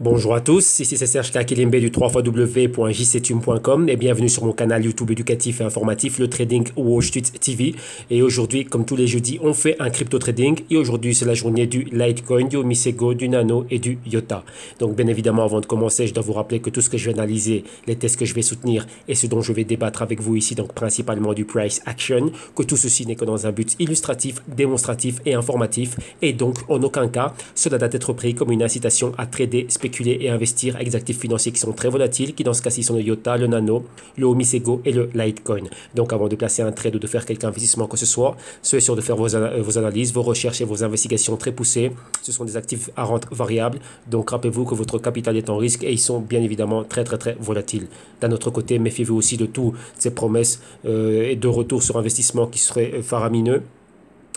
Bonjour à tous, ici c'est Serge Kakilimbe du 3xw.jctum.com et bienvenue sur mon canal YouTube éducatif et informatif, le Trading Wall Street TV. Et aujourd'hui, comme tous les jeudis, on fait un crypto trading et aujourd'hui c'est la journée du Litecoin, du Omisego, du Nano et du IOTA. Donc bien évidemment, avant de commencer, je dois vous rappeler que tout ce que je vais analyser, les tests que je vais soutenir et ce dont je vais débattre avec vous ici, donc principalement du price action, que tout ceci n'est que dans un but illustratif, démonstratif et informatif et donc en aucun cas, cela doit être pris comme une incitation à trader, spéculer et investir avec des actifs financiers qui sont très volatiles, qui dans ce cas-ci sont le IOTA, le Nano, le Omisego et le Litecoin. Donc avant de placer un trade ou de faire quelque investissement que ce soit, soyez sûr de faire vos analyses, vos recherches et vos investigations très poussées. Ce sont des actifs à rente variable, donc rappelez-vous que votre capital est en risque et ils sont bien évidemment très volatiles. D'un autre côté, méfiez-vous aussi de toutes ces promesses et de retour sur investissement qui seraient faramineux,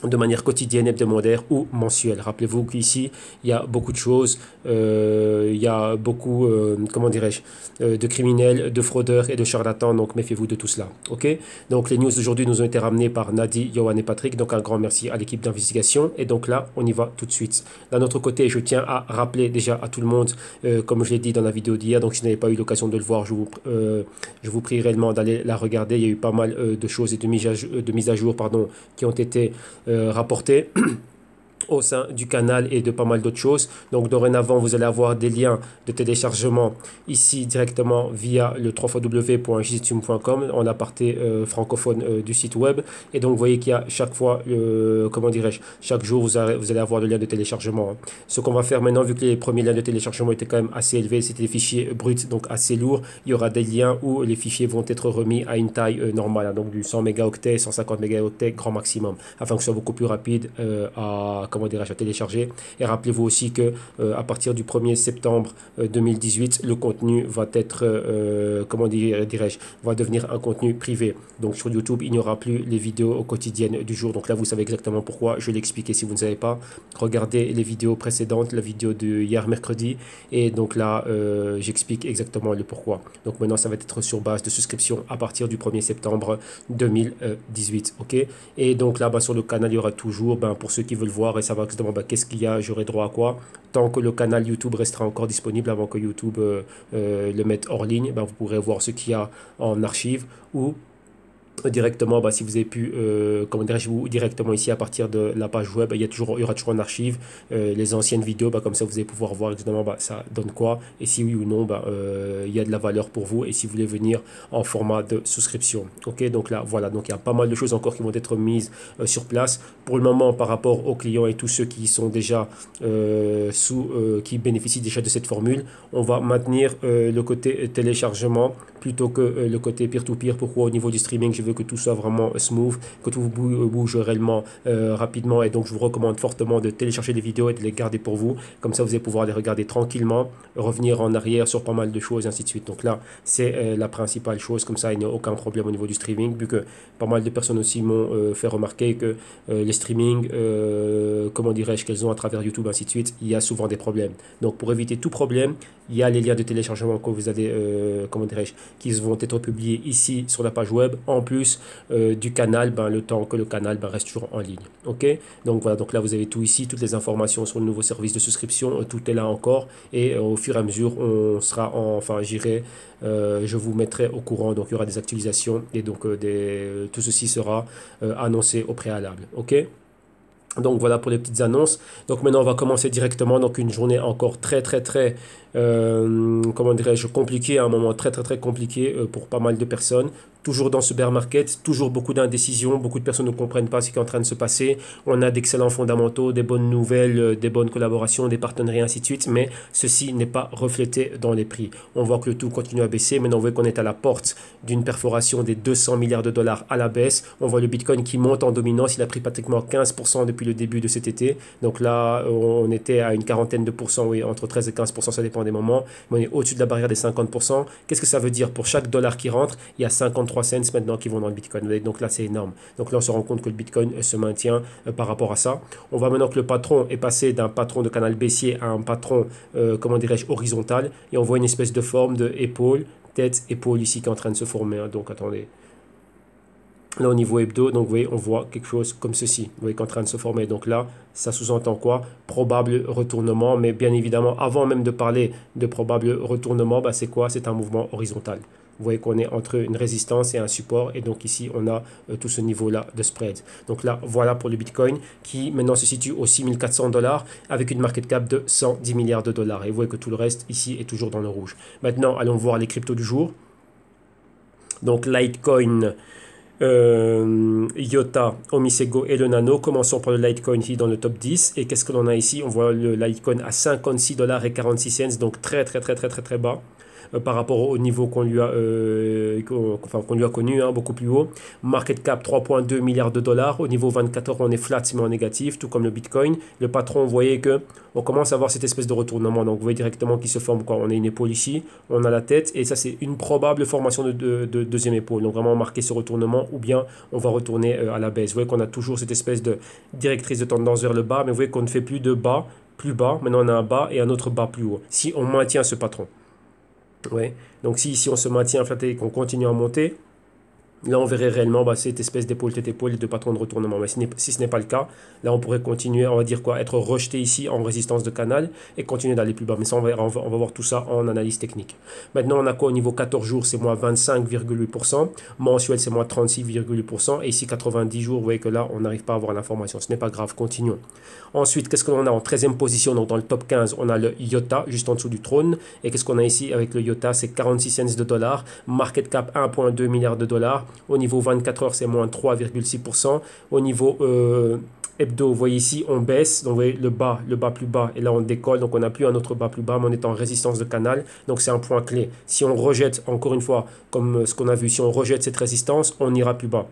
de manière quotidienne, hebdomadaire ou mensuelle. Rappelez-vous qu'ici, il y a beaucoup de choses, il y a beaucoup, comment dirais-je, de criminels, de fraudeurs et de charlatans, donc méfiez-vous de tout cela. Ok. Donc les news d'aujourd'hui nous ont été ramenées par Nadi, Johan et Patrick, donc un grand merci à l'équipe d'investigation. Et donc là, on y va tout de suite. D'un autre côté, je tiens à rappeler déjà à tout le monde, comme je l'ai dit dans la vidéo d'hier, donc si vous n'avez pas eu l'occasion de le voir, je vous prie réellement d'aller la regarder. Il y a eu pas mal de choses et de mises à jour, pardon, qui ont été rapporté au sein du canal et de pas mal d'autres choses. Donc dorénavant, vous allez avoir des liens de téléchargement ici directement via le www.jctum.com en aparté francophone du site web. Et donc vous voyez qu'il y a chaque fois, comment dirais-je, chaque jour vous allez avoir le lien de téléchargement. Hein. Ce qu'on va faire maintenant, vu que les premiers liens de téléchargement étaient quand même assez élevés, c'était des fichiers bruts, donc assez lourds, il y aura des liens où les fichiers vont être remis à une taille normale, hein, donc du 100 mégaoctets, 150 mégaoctets grand maximum, afin que ce soit beaucoup plus rapide à télécharger. Et rappelez-vous aussi que à partir du 1er septembre 2018, le contenu va être, comment dirais-je, va devenir un contenu privé. Donc sur YouTube, il n'y aura plus les vidéos quotidiennes du jour. Donc là, vous savez exactement pourquoi. Je l'ai expliqué si vous ne savez pas. Regardez les vidéos précédentes, la vidéo de hier mercredi. Et donc là, j'explique exactement le pourquoi. Donc maintenant, ça va être sur base de souscription à partir du 1er septembre 2018. Ok. Et donc là, sur le canal, il y aura toujours, pour ceux qui veulent voir et savoir exactement qu'est-ce qu'il y a, j'aurai droit à quoi. Tant que le canal YouTube restera encore disponible avant que YouTube le mette hors ligne, vous pourrez voir ce qu'il y a en archive ou directement, si vous avez pu, comment dirais-je, directement ici à partir de la page web, il y aura toujours en archive les anciennes vidéos, comme ça vous allez pouvoir voir exactement ça donne quoi, et si oui ou non, il y a de la valeur pour vous, et si vous voulez venir en format de souscription. Ok, donc là, voilà, donc il y a pas mal de choses encore qui vont être mises sur place. Pour le moment, par rapport aux clients et tous ceux qui sont déjà qui bénéficient déjà de cette formule, on va maintenir le côté téléchargement plutôt que le côté peer-to-peer. Pourquoi? Au niveau du streaming, je veux que tout soit vraiment smooth, que tout bouge réellement rapidement, et donc je vous recommande fortement de télécharger des vidéos et de les garder pour vous. Comme ça, vous allez pouvoir les regarder tranquillement, revenir en arrière sur pas mal de choses, et ainsi de suite. Donc là, c'est la principale chose. Comme ça, il n'y a aucun problème au niveau du streaming, vu que pas mal de personnes aussi m'ont fait remarquer que les streamings, comment dirais-je, qu'elles ont à travers YouTube, ainsi de suite, il y a souvent des problèmes. Donc pour éviter tout problème, il y a les liens de téléchargement que vous allez, comment dirais-je, qui vont être publiés ici sur la page web, en plus du canal, le temps que le canal reste toujours en ligne. Ok, donc voilà, donc là vous avez tout ici, toutes les informations sur le nouveau service de souscription, tout est là encore, et au fur et à mesure on sera je vous mettrai au courant, donc il y aura des actualisations et donc tout ceci sera annoncé au préalable. Ok. Donc voilà pour les petites annonces. Donc maintenant on va commencer directement. Donc une journée encore très comment dirais-je, compliquée, à un moment très compliqué pour pas mal de personnes. Toujours dans ce bear market, toujours beaucoup d'indécisions, beaucoup de personnes ne comprennent pas ce qui est en train de se passer. On a d'excellents fondamentaux, des bonnes nouvelles, des bonnes collaborations, des partenariats, ainsi de suite, mais ceci n'est pas reflété dans les prix. On voit que le tout continue à baisser. Maintenant on voit qu'on est à la porte d'une perforation des 200 milliards de dollars à la baisse. On voit le Bitcoin qui monte en dominance. Il a pris pratiquement 15% depuis le début de cet été. Donc là, on était à une quarantaine de pourcents, oui, entre 13 et 15%, ça dépend des moments. Mais on est au-dessus de la barrière des 50%. Qu'est-ce que ça veut dire? Pour chaque dollar qui rentre, il y a 53 cents maintenant qui vont dans le Bitcoin. Donc là, c'est énorme. Donc là, on se rend compte que le Bitcoin se maintient par rapport à ça. On voit maintenant que le patron est passé d'un patron de canal baissier à un patron, comment dirais-je, horizontal. Et on voit une espèce de forme de épaule, tête, épaule ici qui est en train de se former. Hein. Donc attendez. Là, au niveau hebdo, donc vous voyez, on voit quelque chose comme ceci. Vous voyez qu'en train de se former. Donc là, ça sous-entend quoi? Probable retournement. Mais bien évidemment, avant même de parler de probable retournement, bah, c'est quoi? C'est un mouvement horizontal. Vous voyez qu'on est entre une résistance et un support. Et donc ici, on a tout ce niveau-là de spread. Donc là, voilà pour le Bitcoin qui maintenant se situe aux 6400 $ avec une market cap de 110 milliards de dollars. Et vous voyez que tout le reste ici est toujours dans le rouge. Maintenant, allons voir les cryptos du jour. Donc Litecoin, IOTA, Omisego et le Nano. Commençons par le Litecoin ici dans le top 10. Et qu'est-ce que l'on a ici? On voit le Litecoin à 56,46 $, donc très bas. Par rapport au niveau qu'on lui a, qu'on lui a connu, hein, beaucoup plus haut. Market cap 3,2 milliards de dollars. Au niveau 24 heures, on est flat mais en négatif, tout comme le Bitcoin. Le patron, vous voyez que on commence à voir cette espèce de retournement. Donc vous voyez directement qu'il se forme quoi. On a une épaule ici, on a la tête et ça c'est une probable formation de deuxième épaule. Donc vraiment marquer ce retournement ou bien on va retourner à la baisse. Vous voyez qu'on a toujours cette espèce de directrice de tendance vers le bas, mais vous voyez qu'on ne fait plus de bas, plus bas. Maintenant on a un bas et un autre bas plus haut. Si on maintient ce patron. Ouais. Donc si ici on se maintient flatté et qu'on continue à monter, là on verrait réellement cette espèce d'épaule tête épaule et de patron de retournement. Mais si ce n'est pas le cas, là on pourrait continuer, on va dire quoi, être rejeté ici en résistance de canal et continuer d'aller plus bas. Mais ça on va voir tout ça en analyse technique. Maintenant on a quoi au niveau 14 jours, c'est moins 25,8%, mensuel c'est moins 36,8% et ici 90 jours, vous voyez que là on n'arrive pas à avoir l'information. Ce n'est pas grave, continuons. Ensuite, qu'est-ce que l'on a en 13e position? Donc dans le top 15, on a le IOTA juste en dessous du trône. Et qu'est-ce qu'on a ici avec le IOTA? C'est 46 cents de dollars, market cap 1,2 milliard de dollars. Au niveau 24 heures, c'est moins 3,6%. Au niveau hebdo, vous voyez ici, on baisse. Donc vous voyez le bas plus bas. Et là, on décolle. Donc on n'a plus un autre bas plus bas, mais on est en résistance de canal. Donc c'est un point clé. Si on rejette, encore une fois, comme ce qu'on a vu, si on rejette cette résistance, on ira plus bas.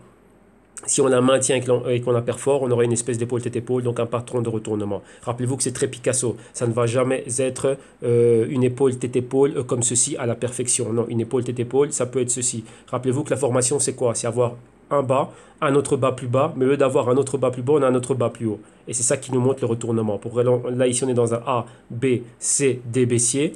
Si on la maintient et qu'on la perfore, on aura une espèce d'épaule tête épaule, donc un patron de retournement. Rappelez-vous que c'est très Picasso. Ça ne va jamais être une épaule tête épaule comme ceci à la perfection. Non, une épaule tête épaule, ça peut être ceci. Rappelez-vous que la formation, c'est quoi? C'est avoir un bas, un autre bas plus bas, mais au lieu d'avoir un autre bas plus bas, on a un autre bas plus haut. Et c'est ça qui nous montre le retournement. Là, ici, on est dans un A, B, C, D baissier,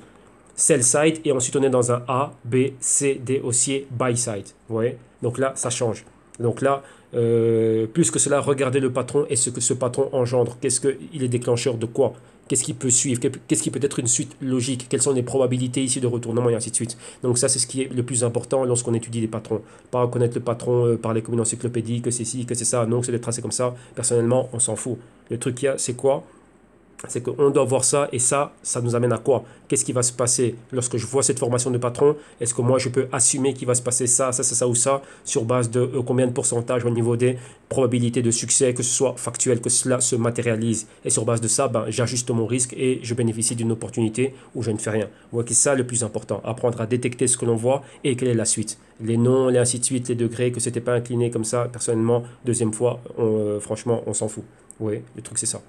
sell side, et ensuite on est dans un A, B, C, D haussier, buy side. Vous voyez? Donc là, ça change. Donc là, plus que cela, regardez le patron et ce que ce patron engendre. Qu'est-ce qu'il est déclencheur de quoi? Qu'est-ce qui peut suivre? Qu'est-ce qui peut être une suite logique? Quelles sont les probabilités ici de retournement et ainsi de suite? Donc ça, c'est ce qui est le plus important lorsqu'on étudie les patrons. Pas reconnaître le patron par les comme une encyclopédie, que c'est ci, que c'est ça. Non, c'est de tracer comme ça. Personnellement, on s'en fout. Le truc qu'il y a, c'est quoi? C'est qu'on doit voir ça et ça nous amène à quoi? Qu'est-ce qui va se passer lorsque je vois cette formation de patron? Est-ce que moi je peux assumer qu'il va se passer ça ou ça sur base de combien de pourcentage au niveau des probabilités de succès, que ce soit factuel, que cela se matérialise? Et sur base de ça, j'ajuste mon risque et je bénéficie d'une opportunité où je ne fais rien. Vous voyez que c'est ça le plus important, apprendre à détecter ce que l'on voit et quelle est la suite. Les noms, les ainsi de suite, les degrés, que c'était pas incliné comme ça, personnellement, deuxième fois, franchement, on s'en fout. Oui, le truc c'est ça.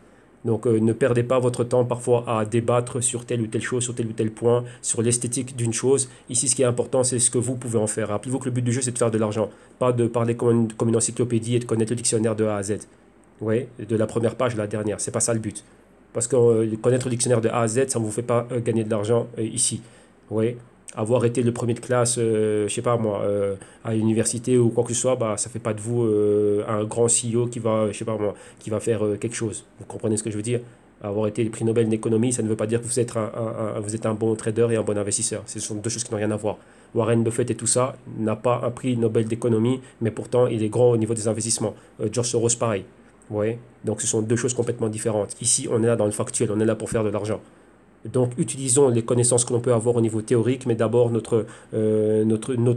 Donc ne perdez pas votre temps parfois à débattre sur telle ou telle chose, sur tel ou tel point, sur l'esthétique d'une chose. Ici, ce qui est important, c'est ce que vous pouvez en faire. Rappelez-vous que le but du jeu, c'est de faire de l'argent, pas de parler comme une encyclopédie et de connaître le dictionnaire de A à Z. Ouais, de la première page à la dernière, c'est pas ça le but. Parce que connaître le dictionnaire de A à Z, ça ne vous fait pas gagner de l'argent ici. Ouais. Avoir été le premier de classe, je sais pas moi, à l'université ou quoi que ce soit, ça fait pas de vous un grand CEO qui va, je sais pas moi, qui va faire quelque chose. Vous comprenez ce que je veux dire? Avoir été le prix Nobel d'économie, ça ne veut pas dire que vous êtes un bon trader et un bon investisseur. Ce sont deux choses qui n'ont rien à voir. Warren Buffett et tout ça n'a pas un prix Nobel d'économie, mais pourtant il est grand au niveau des investissements. George Soros, pareil. Ouais. Donc ce sont deux choses complètement différentes. Ici, on est là dans le factuel, on est là pour faire de l'argent. Donc, utilisons les connaissances que l'on peut avoir au niveau théorique, mais d'abord,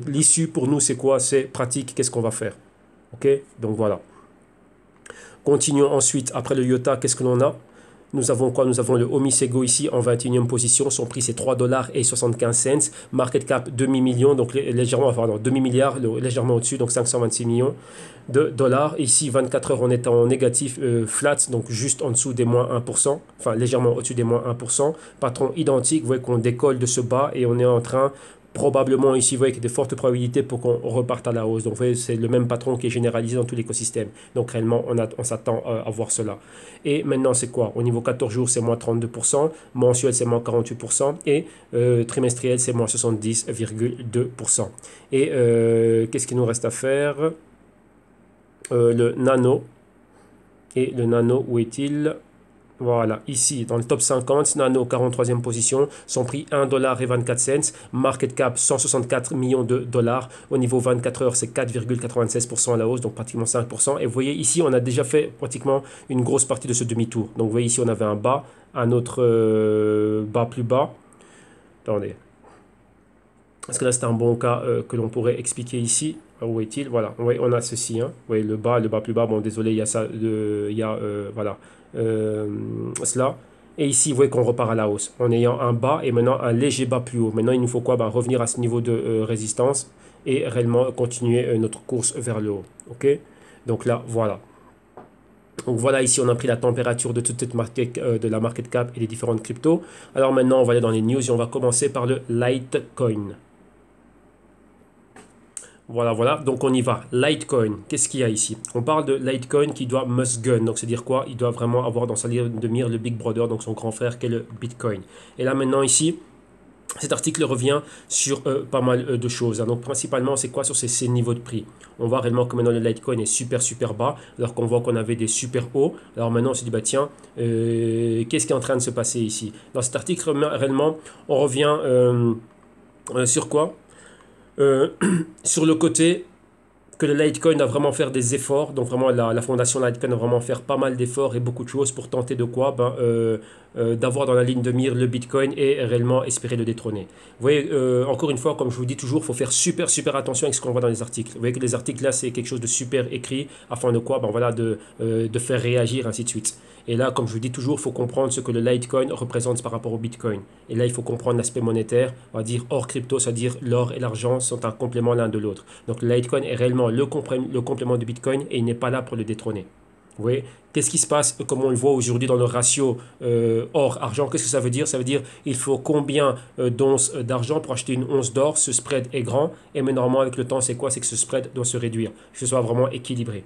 l'issue pour nous, c'est quoi? C'est pratique, qu'est-ce qu'on va faire? Ok? Donc, voilà. Continuons ensuite, après le IOTA, qu'est-ce que l'on a? Nous avons quoi? Nous avons le Omisego ici en 21e position. Son prix, c'est 3,75 $. Market cap, demi-million, donc légèrement, pardon, demi-milliard, légèrement au-dessus, donc 526 millions de dollars. Ici, 24 heures, on est en négatif flat, donc juste en dessous des moins 1%, enfin légèrement au-dessus des moins 1%. Patron identique, vous voyez qu'on décolle de ce bas et on est en train probablement ici, vous voyez qu'il y a de fortes probabilités pour qu'on reparte à la hausse. Donc, vous voyez, c'est le même patron qui est généralisé dans tout l'écosystème. Donc, réellement, on s'attend à voir cela. Et maintenant, c'est quoi? Au niveau 14 jours, c'est moins 32%. Mensuel, c'est moins 48%. Et trimestriel, c'est moins 70,2%. Et qu'est-ce qu'il nous reste à faire? le Nano. Et le Nano, où est-il? Voilà, ici, dans le top 50, Nano, 43e position, son prix 1,24$, market cap 164 millions de dollars, au niveau 24 heures, c'est 4,96% à la hausse, donc pratiquement 5%, et vous voyez, ici, on a déjà fait pratiquement une grosse partie de ce demi-tour, donc vous voyez, ici, on avait un bas, un autre bas plus bas, attendez, parce que là, c'est un bon cas que l'on pourrait expliquer ici. Où est-il? Voilà, oui, on a ceci. Hein. Vous voyez, le bas plus bas. Bon, désolé, il y a ça. Il y a, voilà, cela. Et ici, vous voyez qu'on repart à la hausse. En ayant un bas et maintenant un léger bas plus haut. Maintenant, il nous faut quoi? Ben, revenir à ce niveau de résistance et réellement continuer notre course vers le haut. OK? Donc là, voilà. Donc voilà, ici on a pris la température de toute cette market, de la market cap et des différentes cryptos. Alors maintenant, on va aller dans les news et on va commencer par le Litecoin. Voilà, voilà, donc on y va. Litecoin, qu'est-ce qu'il y a ici? On parle de Litecoin qui doit must gun, donc c'est dire quoi? Il doit vraiment avoir dans sa ligne de mire le Big Brother, donc son grand frère qui est le Bitcoin. Et là maintenant ici, cet article revient sur pas mal de choses. Hein. Donc principalement, c'est quoi sur ces niveaux de prix? On voit réellement que maintenant le Litecoin est super bas, alors qu'on voit qu'on avait des super hauts. Alors maintenant, on se dit, bah tiens, qu'est-ce qui est en train de se passer ici? Dans cet article, réellement, on revient sur quoi? Sur le côté que le Litecoin a vraiment faire des efforts, donc vraiment la fondation Litecoin a vraiment faire pas mal d'efforts et beaucoup de choses pour tenter de quoi? D'avoir dans la ligne de mire le Bitcoin et réellement espérer le détrôner. Vous voyez, encore une fois, comme je vous dis toujours, il faut faire super attention avec ce qu'on voit dans les articles. Vous voyez que les articles là, c'est quelque chose de super écrit afin de quoi? Voilà, de faire réagir, ainsi de suite. Et là, comme je vous dis toujours, il faut comprendre ce que le Litecoin représente par rapport au Bitcoin. Et là, il faut comprendre l'aspect monétaire, on va dire hors crypto, c'est-à-dire l'or et l'argent sont un complément l'un de l'autre. Donc le Litecoin est réellement le complément du Bitcoin et il n'est pas là pour le détrôner. Vous voyez, qu'est-ce qui se passe, comme on le voit aujourd'hui dans le ratio or-argent? Qu'est-ce que ça veut dire? Ça veut dire il faut combien d'onces d'argent pour acheter une once d'or? Ce spread est grand, et mais normalement avec le temps, c'est quoi? C'est que ce spread doit se réduire, que ce soit vraiment équilibré.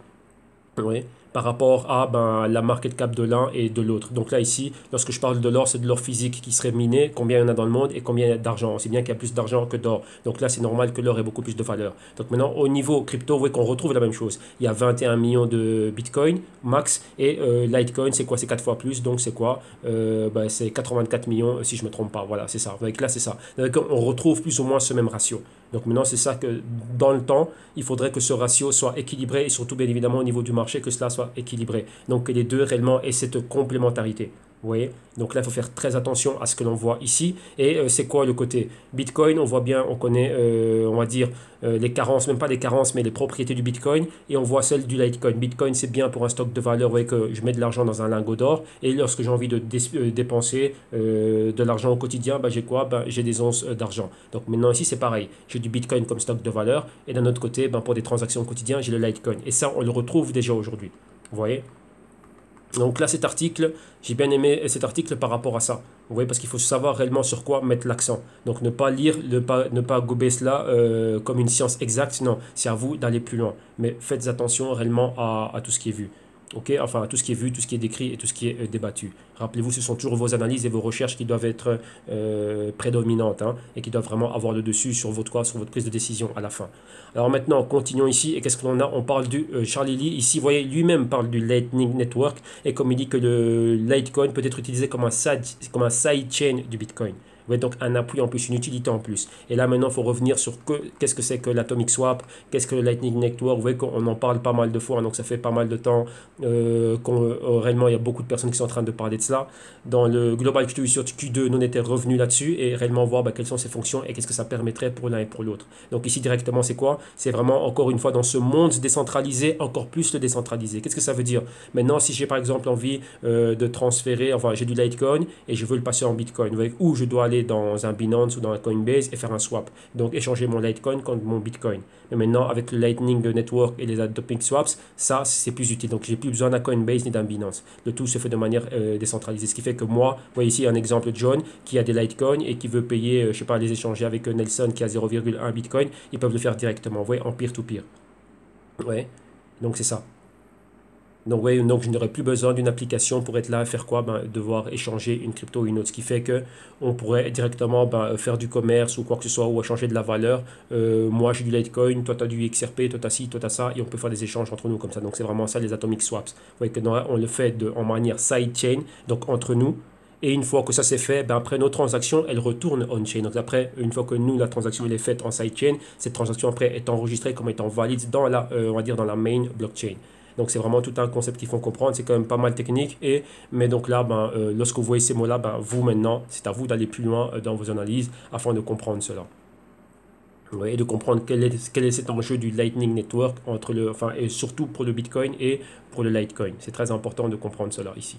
Oui, par rapport à la market cap de l'un et de l'autre. Donc là, ici, lorsque je parle de l'or, c'est de l'or physique qui serait miné, combien il y en a dans le monde et combien il y a d'argent. On sait bien qu'il y a plus d'argent que d'or. Donc là, c'est normal que l'or ait beaucoup plus de valeur. Donc maintenant, au niveau crypto, vous voyez qu'on retrouve la même chose. Il y a 21 millions de Bitcoin max et Litecoin, c'est quoi? C'est 4 fois plus. Donc c'est quoi? C'est 84 millions si je ne me trompe pas. Voilà, c'est ça. Donc là, c'est ça. Donc, on retrouve plus ou moins ce même ratio. Donc maintenant, c'est ça que dans le temps, il faudrait que ce ratio soit équilibré et surtout, bien évidemment, au niveau du marché, que cela soit équilibré. Donc que les deux réellement aient cette complémentarité. Vous voyez? Donc là, il faut faire très attention à ce que l'on voit ici. Et c'est quoi le côté Bitcoin? On voit bien, on connaît, on va dire, les carences, même pas les carences, mais les propriétés du Bitcoin. Et on voit celles du Litecoin. Bitcoin, c'est bien pour un stock de valeur. Vous voyez que je mets de l'argent dans un lingot d'or. Et lorsque j'ai envie de dépenser de l'argent au quotidien, j'ai quoi? J'ai des onces d'argent. Donc maintenant, ici, c'est pareil. J'ai du Bitcoin comme stock de valeur. Et d'un autre côté, pour des transactions au quotidien, j'ai le Litecoin. Et ça, on le retrouve déjà aujourd'hui. Vous voyez? Donc là, cet article, j'ai bien aimé cet article par rapport à ça. Vous voyez, parce qu'il faut savoir réellement sur quoi mettre l'accent. Donc ne pas lire, ne pas gober cela comme une science exacte. Non, c'est à vous d'aller plus loin. Mais faites attention réellement à tout ce qui est vu. Ok, enfin à tout ce qui est vu, tout ce qui est décrit et tout ce qui est débattu. Rappelez-vous, ce sont toujours vos analyses et vos recherches qui doivent être prédominantes et qui doivent vraiment avoir le dessus sur votre prise de décision à la fin. Alors maintenant, continuons ici. Et qu'est-ce que l'on a? On parle du Charlie Lee. Ici, vous voyez, lui-même parle du Lightning Network et comme il dit que le Litecoin peut être utilisé comme un sidechain du Bitcoin. Vous voyez, donc un appui en plus, une utilité en plus. Et là maintenant, il faut revenir sur qu'est-ce que c'est que l'Atomic Swap, qu'est-ce que le Lightning Network. Vous voyez qu'on en parle pas mal de fois, donc ça fait pas mal de temps réellement il y a beaucoup de personnes qui sont en train de parler de cela. Dans le Global Q2 sur Q2, nous on était revenu là-dessus et réellement voir quelles sont ses fonctions et qu'est-ce que ça permettrait pour l'un et pour l'autre. Donc ici directement, c'est quoi? C'est vraiment encore une fois dans ce monde décentralisé, encore plus le décentralisé. Qu'est-ce que ça veut dire? Maintenant, si j'ai par exemple envie de transférer, enfin j'ai du Litecoin et je veux le passer en Bitcoin, vous voyez, où je dois aller dans un Binance ou dans un Coinbase et faire un swap. Donc échanger mon Litecoin contre mon Bitcoin. Mais maintenant, avec le Lightning Network et les Atomic Swaps, ça c'est plus utile. Donc j'ai plus besoin d'un Coinbase ni d'un Binance. Le tout se fait de manière décentralisée. Ce qui fait que moi, vous voyez ici un exemple de John qui a des Litecoin et qui veut payer, je sais pas, les échanger avec Nelson qui a 0,1 Bitcoin. Ils peuvent le faire directement, vous voyez, en peer-to-peer. Ouais, donc c'est ça. Donc, ouais, donc je n'aurais plus besoin d'une application pour être là, faire quoi? Ben, devoir échanger une crypto ou une autre. Ce qui fait que on pourrait directement faire du commerce ou quoi que ce soit ou échanger de la valeur. Moi, j'ai du Litecoin, toi, tu as du XRP, toi, tu as ci, toi, tu as ça, et on peut faire des échanges entre nous comme ça. Donc, c'est vraiment ça les atomic swaps. Vous voyez que on le fait en manière sidechain, donc entre nous. Et une fois que ça c'est fait, ben après nos transactions, elles retournent on-chain. Donc après, une fois que nous, la transaction elle est faite en sidechain, cette transaction après est enregistrée comme étant valide dans la, on va dire dans la main blockchain. Donc c'est vraiment tout un concept qu'il faut comprendre, c'est quand même pas mal technique. Mais donc là, lorsque vous voyez ces mots-là, vous maintenant, c'est à vous d'aller plus loin dans vos analyses afin de comprendre cela. Et de comprendre quel est cet enjeu du Lightning Network et surtout pour le Bitcoin et pour le Litecoin. C'est très important de comprendre cela ici.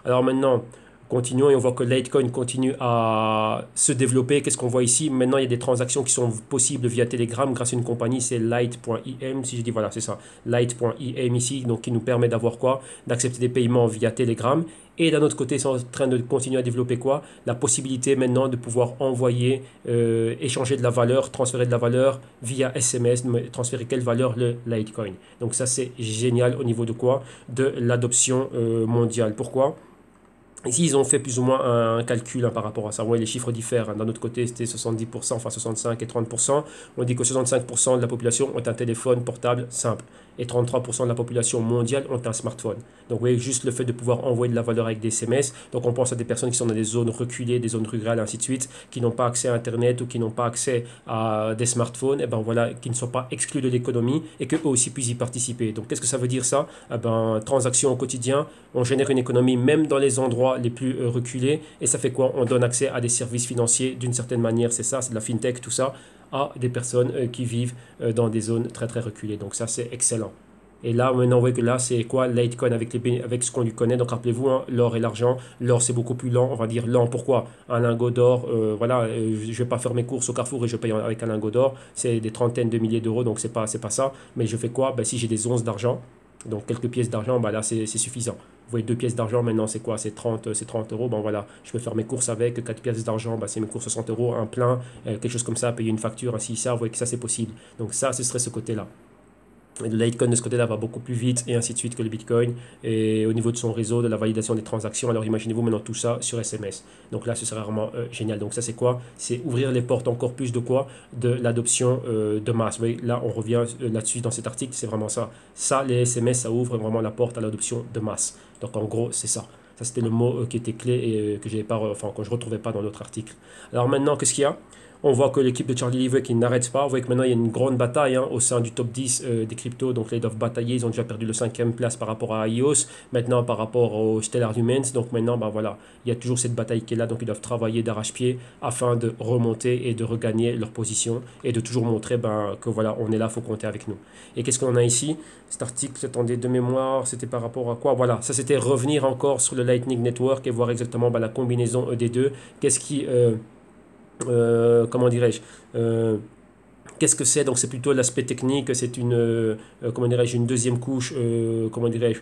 Alors maintenant, continuons et on voit que Litecoin continue à se développer. Qu'est-ce qu'on voit ici? Maintenant, il y a des transactions qui sont possibles via Telegram grâce à une compagnie, c'est Lite.im. Si je dis voilà, c'est ça, Lite.im ici, donc qui nous permet d'avoir quoi? D'accepter des paiements via Telegram. Et d'un autre côté, ils sont en train de continuer à développer quoi? La possibilité maintenant de pouvoir envoyer, échanger de la valeur, transférer de la valeur via SMS, transférer quelle valeur? Le Litecoin. Donc ça, c'est génial au niveau de quoi? De l'adoption mondiale. Pourquoi? Ici, ils ont fait plus ou moins un calcul par rapport à ça. Ouais, les chiffres diffèrent. D'un autre côté, c'était 70%, enfin 65 et 30%. On dit que 65% de la population ont un téléphone portable simple et 33% de la population mondiale ont un smartphone. Donc, vous voyez, juste le fait de pouvoir envoyer de la valeur avec des SMS. Donc, on pense à des personnes qui sont dans des zones reculées, des zones rurales, ainsi de suite, qui n'ont pas accès à Internet ou qui n'ont pas accès à des smartphones, et ben voilà, qui ne sont pas exclus de l'économie et qu'eux aussi puissent y participer. Donc, qu'est-ce que ça veut dire ça? Transactions au quotidien, on génère une économie même dans les endroits les plus reculés. Et ça fait quoi? On donne accès à des services financiers d'une certaine manière, c'est ça, c'est de la fintech, tout ça, à des personnes qui vivent dans des zones très très reculées. Donc ça, c'est excellent. Et là, maintenant, vous voyez que là, c'est quoi? Litecoin avec ce qu'on lui connaît. Donc, rappelez-vous, hein, l'or et l'argent. L'or, c'est beaucoup plus lent. On va dire lent. Pourquoi? Un lingot d'or, voilà, je ne vais pas faire mes courses au Carrefour et je paye avec un lingot d'or. C'est des trentaines de milliers d'euros, donc c'est pas ça. Mais je fais quoi? Si j'ai des onces d'argent, donc quelques pièces d'argent, là, c'est suffisant. Vous voyez, 2 pièces d'argent, maintenant, c'est quoi? C'est 30 euros. Voilà, je peux faire mes courses avec. 4 pièces d'argent, c'est mes courses 60 euros, un plein, quelque chose comme ça, payer une facture, ainsi, ça. Vous voyez que ça, c'est possible. Donc ça, ce serait ce côté-là. Le Litecoin de ce côté-là va beaucoup plus vite et ainsi de suite que le Bitcoin. Et au niveau de son réseau, de la validation des transactions, alors imaginez-vous maintenant tout ça sur SMS. Donc là, ce serait vraiment génial. Donc ça, c'est quoi? C'est ouvrir les portes encore plus de quoi? De l'adoption de masse. Vous voyez, là, on revient là-dessus dans cet article, c'est vraiment ça. Ça, les SMS, ça ouvre vraiment la porte à l'adoption de masse. Donc en gros, c'est ça. Ça, c'était le mot qui était clé et que je ne retrouvais pas dans l'autre article. Alors maintenant, qu'est-ce qu'il y a? On voit que l'équipe de Charlie Lever qui n'arrête pas. Vous voyez que maintenant il y a une grande bataille au sein du top 10 des cryptos. Donc là, ils doivent batailler. Ils ont déjà perdu le 5e place par rapport à IOS. Maintenant, par rapport au Stellar Humans. Donc maintenant, voilà, il y a toujours cette bataille qui est là. Donc ils doivent travailler d'arrache-pied afin de remonter et de regagner leur position. Et de toujours montrer que voilà, on est là, il faut compter avec nous. Et qu'est-ce qu'on a ici? Cet article, attendez, de mémoire, c'était par rapport à quoi? Voilà, ça c'était revenir encore sur le Lightning Network et voir exactement la combinaison des deux. Qu'est-ce qui... comment dirais-je, qu'est-ce que c'est? Donc c'est plutôt l'aspect technique, c'est comment dirais-je, une deuxième couche, comment dirais-je,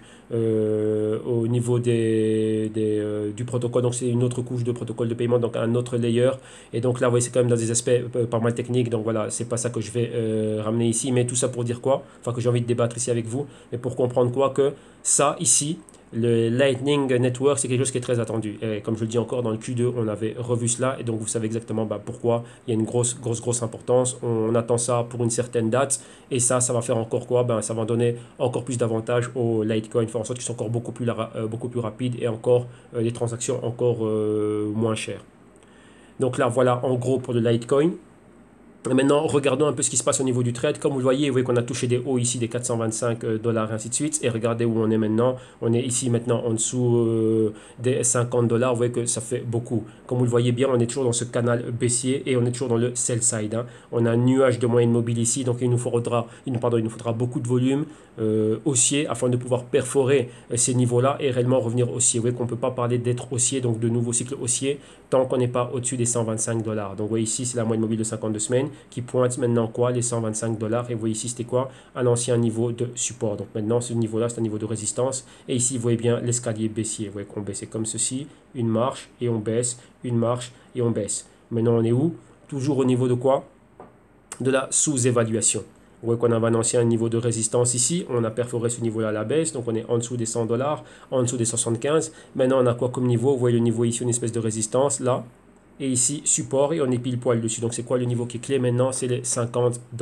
au niveau du protocole. Donc c'est une autre couche de protocole de paiement, donc un autre layer. Et donc là, vous voyez, c'est quand même dans des aspects pas mal techniques. Donc voilà, c'est pas ça que je vais ramener ici, mais tout ça pour dire quoi? Enfin, que j'ai envie de débattre ici avec vous, mais pour comprendre quoi? Que ça ici, le Lightning Network, c'est quelque chose qui est très attendu. Et comme je le dis encore, dans le Q2, on avait revu cela. Et donc, vous savez exactement pourquoi il y a une grosse importance. On attend ça pour une certaine date. Et ça va faire encore quoi? Ça va donner encore plus d'avantages aux Litecoin, faire en sorte qu'ils sont encore beaucoup plus rapides et encore des transactions encore moins chères. Donc là, voilà en gros pour le Litecoin. Et maintenant, regardons un peu ce qui se passe au niveau du trade. Comme vous le voyez, vous voyez qu'on a touché des hauts ici, des 425 dollars, et ainsi de suite. Et regardez où on est maintenant. On est ici maintenant en dessous des 50 dollars. Vous voyez que ça fait beaucoup. Comme vous le voyez bien, on est toujours dans ce canal baissier et on est toujours dans le sell side. On a un nuage de moyenne mobile ici. Donc, il nous faudra beaucoup de volume haussier afin de pouvoir perforer ces niveaux-là et réellement revenir haussier. Vous voyez qu'on ne peut pas parler d'être haussier, donc de nouveau cycle haussier, tant qu'on n'est pas au-dessus des 125 dollars. Donc, vous voyez ici, c'est la moyenne mobile de 52 semaines qui pointe maintenant quoi? Les 125 dollars. Et vous voyez ici, c'était quoi? Un ancien niveau de support. Donc maintenant, ce niveau-là, c'est un niveau de résistance. Et ici, vous voyez bien l'escalier baissier. Vous voyez qu'on baissait comme ceci, une marche et on baisse, une marche et on baisse. Maintenant, on est où? Toujours au niveau de quoi? De la sous-évaluation. Vous voyez qu'on avait un ancien niveau de résistance ici. On a perforé ce niveau-là à la baisse. Donc on est en dessous des 100 $, en dessous des 75. Maintenant, on a quoi comme niveau? Vous voyez le niveau ici, une espèce de résistance là. Et ici, support, et on est pile poil dessus. Donc c'est quoi le niveau qui est clé maintenant? C'est les 50 $.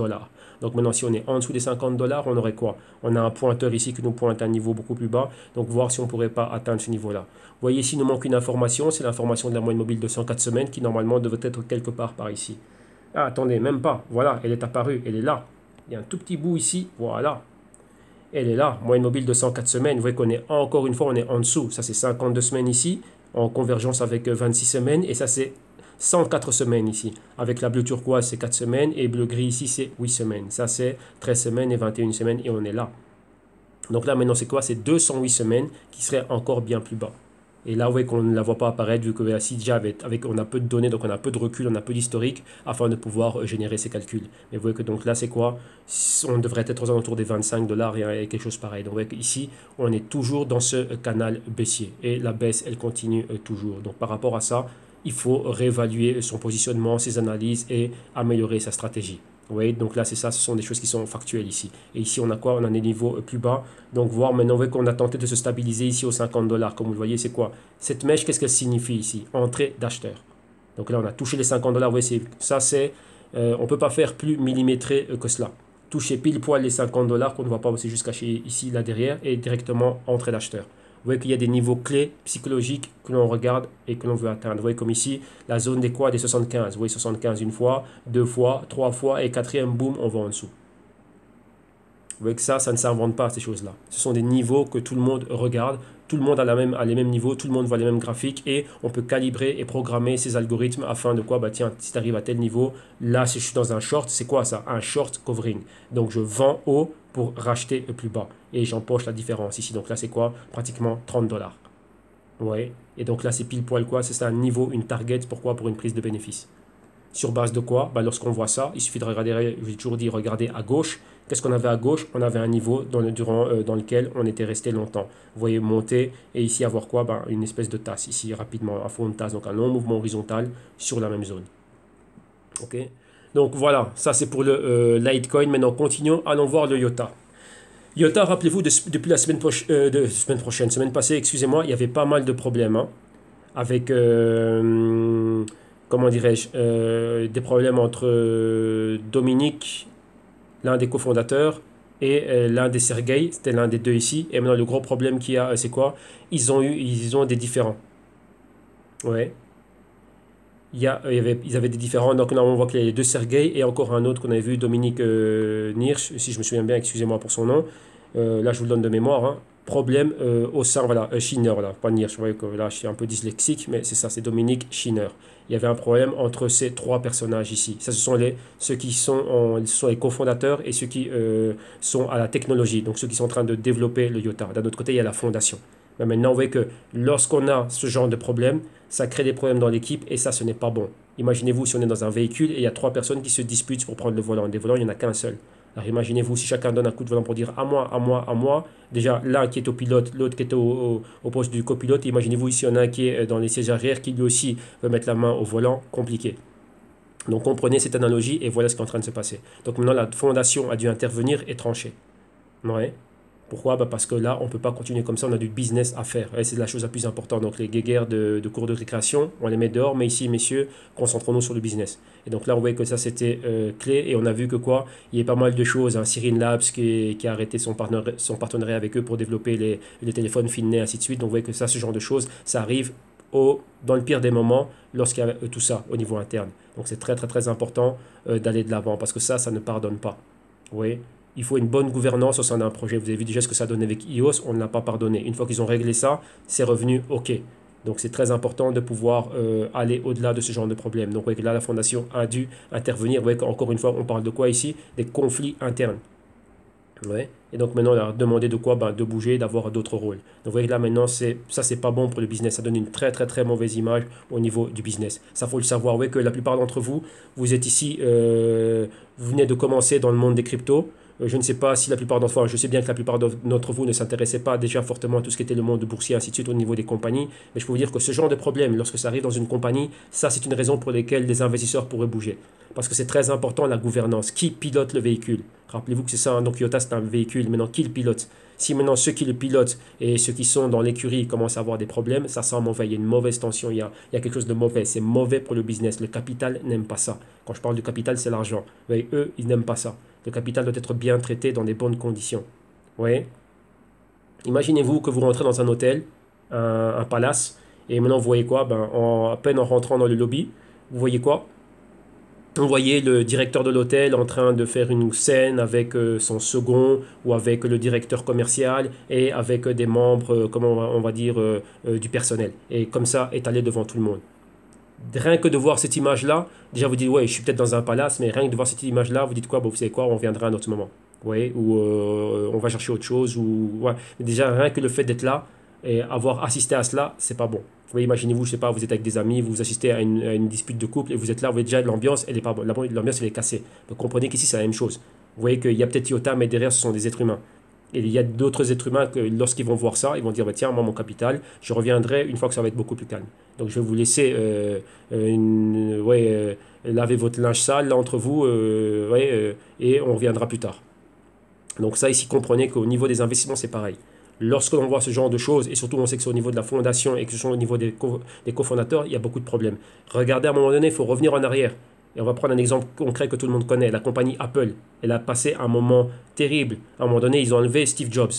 Donc maintenant, si on est en dessous des 50 $, on aurait quoi? On a un pointeur ici qui nous pointe à un niveau beaucoup plus bas. Donc voir si on ne pourrait pas atteindre ce niveau-là. Vous voyez ici, il nous manque une information. C'est l'information de la moyenne mobile de 104 semaines qui normalement devrait être quelque part par ici. Ah, attendez, même pas. Voilà, elle est apparue, elle est là. Il y a un tout petit bout ici, voilà. Elle est là, moyenne mobile de 104 semaines. Vous voyez qu'on est encore une fois, on est en dessous. Ça, c'est 52 semaines ici, en convergence avec 26 semaines. Et ça, c'est 104 semaines ici. Avec la bleu turquoise, c'est 4 semaines. Et bleu gris ici, c'est 8 semaines. Ça, c'est 13 semaines et 21 semaines. Et on est là. Donc là, maintenant, c'est quoi? C'est 208 semaines qui seraient encore bien plus bas. Et là, vous voyez qu'on ne la voit pas apparaître vu que ici, déjà, on a peu de données, donc on a peu de recul, on a peu d'historique afin de pouvoir générer ces calculs. Mais vous voyez que donc là, c'est quoi? On devrait être aux alentours des 25 $ et quelque chose pareil. Donc vous voyez qu'ici, on est toujours dans ce canal baissier. Et la baisse, elle continue toujours. Donc par rapport à ça, il faut réévaluer son positionnement, ses analyses et améliorer sa stratégie. Vous voyez, donc là, c'est ça, ce sont des choses qui sont factuelles ici. Et ici, on a quoi? On a des niveaux plus bas. Donc, voir maintenant, vous voyez qu'on a tenté de se stabiliser ici aux 50 $. Comme vous le voyez, c'est quoi? Cette mèche, qu'est-ce qu'elle signifie ici? Entrée d'acheteur. Donc là, on a touché les 50 $. Vous voyez, ça, c'est... on ne peut pas faire plus millimétré que cela. Toucher pile poil les 50 $ qu'on ne voit pas aussi juste caché ici, là derrière, et directement entrée d'acheteur. Vous voyez qu'il y a des niveaux clés psychologiques que l'on regarde et que l'on veut atteindre. Vous voyez comme ici, la zone des quoi? Des 75. Vous voyez 75 une fois, deux fois, trois fois et quatrième, boum, on va en dessous. Vous voyez que ça ne s'invente pas ces choses-là. Ce sont des niveaux que tout le monde regarde. Tout le monde a les mêmes niveaux, tout le monde voit les mêmes graphiques et on peut calibrer et programmer ces algorithmes afin de quoi? Bah tiens, si tu arrives à tel niveau, là si je suis dans un short, c'est quoi ça? Un short covering. Donc je vends haut pour racheter plus bas. Et j'empoche la différence ici. Donc là c'est quoi? Pratiquement 30 $. Ouais. Et donc là c'est pile poil quoi? C'est un niveau, une target. Pourquoi? Pour une prise de bénéfice. Sur base de quoi? Bah, lorsqu'on voit ça, il suffit de regarder, j'ai toujours dit, regarder à gauche. Qu'est-ce qu'on avait à gauche? On avait un niveau dans lequel on était resté longtemps. Vous voyez monter et ici avoir quoi? Bah, une espèce de tasse, ici rapidement, à fond de tasse, donc un long mouvement horizontal sur la même zone. Ok. Donc voilà, ça c'est pour le Litecoin. Maintenant continuons, allons voir le IOTA. IOTA, rappelez-vous, depuis la semaine passée, excusez-moi, il y avait pas mal de problèmes hein, avec... comment dirais-je, des problèmes entre Dominique, l'un des cofondateurs, et l'un des Sergei, c'était l'un des deux ici. Et maintenant, le gros problème qu'il y a, c'est quoi? Ils ont des différends. Ouais. Ils avaient des différends. Donc là, on voit qu'il y a les deux Sergei et encore un autre qu'on avait vu, Dominique Nirsch, si je me souviens bien, excusez-moi pour son nom. Là, je vous le donne de mémoire. Hein. Problème au sein, voilà, Schinner, là, pas Nirsch, vous voyez que là, je suis un peu dyslexique, mais c'est ça, c'est Dominique Schinner. Il y avait un problème entre ces trois personnages ici. Ça, ce sont ceux qui sont les cofondateurs et ceux qui sont à la technologie, donc ceux qui sont en train de développer le IOTA. D'un autre côté, il y a la fondation. Mais maintenant, vous voyez que lorsqu'on a ce genre de problème, ça crée des problèmes dans l'équipe et ça, ce n'est pas bon. Imaginez-vous si on est dans un véhicule et il y a trois personnes qui se disputent pour prendre le volant. Des volants, il n'y en a qu'un seul. Alors imaginez-vous si chacun donne un coup de volant pour dire à moi, à moi, à moi. Déjà, l'un qui est au pilote, l'autre qui est au poste du copilote. Imaginez-vous ici, il y en a un qui est dans les sièges arrière qui lui aussi veut mettre la main au volant. Compliqué. Donc comprenez cette analogie et voilà ce qui est en train de se passer. Donc maintenant, la fondation a dû intervenir et trancher. Ouais. Pourquoi? Bah parce que là, on ne peut pas continuer comme ça, on a du business à faire. C'est la chose la plus importante. Donc les guéguerres de cours de récréation, on les met dehors, mais ici, messieurs, concentrons-nous sur le business. Et donc là, on voyait que ça, c'était clé, et on a vu que quoi? Il y a pas mal de choses. Hein. Cyril Labs qui a arrêté son partenariat avec eux pour développer les téléphones Finlay, ainsi de suite. Donc vous voyez que ça, ce genre de choses, ça arrive dans le pire des moments, lorsqu'il y a tout ça au niveau interne. Donc c'est très, très, très important d'aller de l'avant, parce que ça ne pardonne pas. Vous voyez? Il faut une bonne gouvernance au sein d'un projet. Vous avez vu déjà ce que ça donnait avec iOS, on ne l'a pas pardonné. Une fois qu'ils ont réglé ça, c'est revenu OK. Donc c'est très important de pouvoir aller au-delà de ce genre de problème. Donc vous voyez que là, la fondation a dû intervenir. Vous voyez qu'encore une fois, on parle de quoi ici? Des conflits internes. Ouais. Et donc maintenant, on leur a demandé de quoi? Ben, de bouger, d'avoir d'autres rôles. Donc vous voyez que là maintenant, ça c'est pas bon pour le business. Ça donne une très très très mauvaise image au niveau du business. Ça faut le savoir. Vous voyez que la plupart d'entre vous, vous êtes ici, vous venez de commencer dans le monde des cryptos. Je ne sais pas si la plupart d'entre vous, je sais bien que la plupart d'entre vous ne s'intéressaient pas déjà fortement à tout ce qui était le monde boursier, ainsi de suite, au niveau des compagnies. Mais je peux vous dire que ce genre de problème, lorsque ça arrive dans une compagnie, ça c'est une raison pour laquelle les investisseurs pourraient bouger. Parce que c'est très important la gouvernance. Qui pilote le véhicule? Rappelez-vous que c'est ça, hein, donc Toyota c'est un véhicule, maintenant qui le pilote? Si maintenant ceux qui le pilotent et ceux qui sont dans l'écurie commencent à avoir des problèmes, ça sent mauvais, il y a une mauvaise tension, il y a quelque chose de mauvais, c'est mauvais pour le business. Le capital n'aime pas ça. Quand je parle du capital, c'est l'argent. Vous voyez, eux, ils n'aiment pas ça. Le capital doit être bien traité dans des bonnes conditions. Vous voyez? Imaginez-vous que vous rentrez dans un hôtel, un palace, et maintenant vous voyez quoi? À peine en rentrant dans le lobby, vous voyez quoi? On voyait le directeur de l'hôtel en train de faire une scène avec son second ou avec le directeur commercial et avec des membres, comment on va dire, du personnel. Et comme ça, étalé devant tout le monde. Rien que de voir cette image-là, déjà vous dites, ouais, je suis peut-être dans un palace, mais rien que de voir cette image-là, vous dites quoi? Bon, vous savez quoi? On viendra à un autre moment. Vous voyez? Ou on va chercher autre chose. Ou, ouais. Mais déjà, rien que le fait d'être là et avoir assisté à cela, c'est pas bon. Vous voyez, imaginez-vous, je sais pas, vous êtes avec des amis, vous assistez à une dispute de couple et vous êtes là, vous voyez déjà l'ambiance, elle est pas bonne. L'ambiance, elle est cassée. Donc comprenez qu'ici, c'est la même chose. Vous voyez qu'il y a peut-être Toyota, mais derrière, ce sont des êtres humains. Et il y a d'autres êtres humains que lorsqu'ils vont voir ça, ils vont dire, bah, tiens, moi, mon capital, je reviendrai une fois que ça va être beaucoup plus calme. Donc je vais vous laisser laver votre linge sale là, entre vous et on reviendra plus tard. Donc ça, ici, comprenez qu'au niveau des investissements, c'est pareil. Lorsque l'on voit ce genre de choses, et surtout on sait que c'est au niveau de la fondation et que ce sont au niveau des cofondateurs, il y a beaucoup de problèmes. Regardez, à un moment donné, il faut revenir en arrière. Et on va prendre un exemple concret que tout le monde connaît, la compagnie Apple. Elle a passé un moment terrible. À un moment donné, ils ont enlevé Steve Jobs.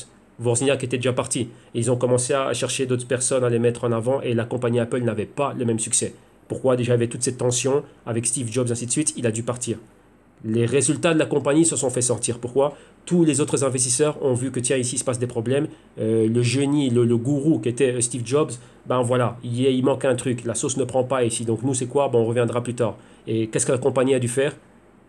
Wozniak était déjà parti. Et ils ont commencé à chercher d'autres personnes à les mettre en avant et la compagnie Apple n'avait pas le même succès. Pourquoi? Déjà, il y avait toute cette tension avec Steve Jobs, ainsi de suite, il a dû partir. Les résultats de la compagnie se sont fait sortir. Pourquoi? Tous les autres investisseurs ont vu que tiens, ici il se passe des problèmes. Le génie, le gourou qui était Steve Jobs, ben voilà, il manque un truc. La sauce ne prend pas ici. Donc nous, c'est quoi? Ben, on reviendra plus tard. Et qu'est-ce que la compagnie a dû faire?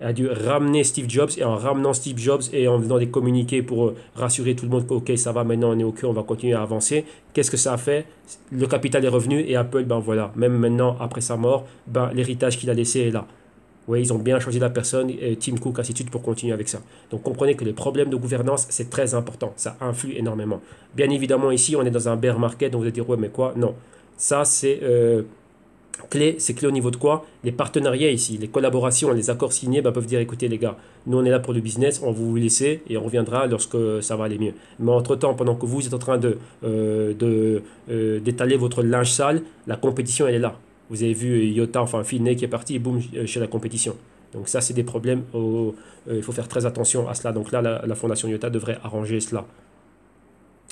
Elle a dû ramener Steve Jobs et en ramenant Steve Jobs et en faisant des communiqués pour rassurer tout le monde que ok, ça va, maintenant on est ok, on va continuer à avancer. Qu'est-ce que ça a fait? Le capital est revenu et Apple, ben voilà, même maintenant après sa mort, ben l'héritage qu'il a laissé est là. Oui, ils ont bien choisi la personne, Tim Cook, ainsi de suite, pour continuer avec ça. Donc comprenez que les problèmes de gouvernance, c'est très important. Ça influe énormément. Bien évidemment, ici, on est dans un bear market, donc vous allez dire, ouais, mais quoi? Non. Ça, c'est clé. C'est clé au niveau de quoi? Les partenariats ici, les collaborations, les accords signés peuvent dire, écoutez les gars, nous on est là pour le business, on va vous laisser et on reviendra lorsque ça va aller mieux. Mais entre-temps, pendant que vous êtes en train d'étaler votre linge sale, la compétition, elle est là. Vous avez vu Iota, enfin Finney qui est parti et boum, chez la compétition. Donc ça, c'est des problèmes. Il faut faire très attention à cela. Donc là, la fondation Iota devrait arranger cela.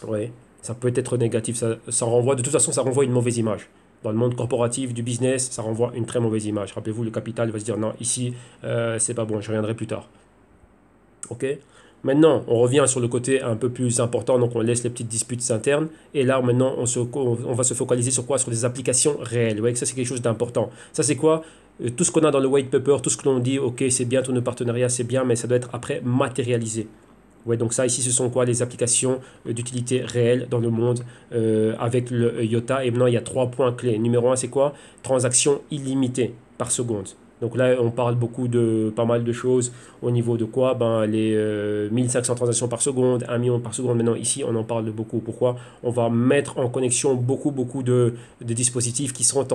Oui, ça peut être négatif. Ça renvoie, de toute façon, ça renvoie une mauvaise image. Dans le monde corporatif, du business, ça renvoie une très mauvaise image. Rappelez-vous, le capital va se dire non, ici, c'est pas bon, je reviendrai plus tard. Ok? Maintenant, on revient sur le côté un peu plus important, donc on laisse les petites disputes internes. Et là, maintenant, on va se focaliser sur quoi? Sur des applications réelles. Vous voyez que ça, c'est quelque chose d'important. Ça, c'est quoi? Tout ce qu'on a dans le white paper, tout ce que l'on dit, ok, c'est bien, tous nos partenariats, c'est bien, mais ça doit être après matérialisé. Ouais, donc ça, ici, ce sont quoi? Les applications d'utilité réelle dans le monde avec le Iota. Et maintenant, il y a 3 points clés. Numéro 1, c'est quoi? Transactions illimitées par seconde. Donc là, on parle beaucoup de pas mal de choses au niveau de quoi? Ben, les 1500 transactions par seconde, 1 million par seconde. Maintenant, ici, on en parle de beaucoup. Pourquoi? On va mettre en connexion beaucoup de dispositifs qui seront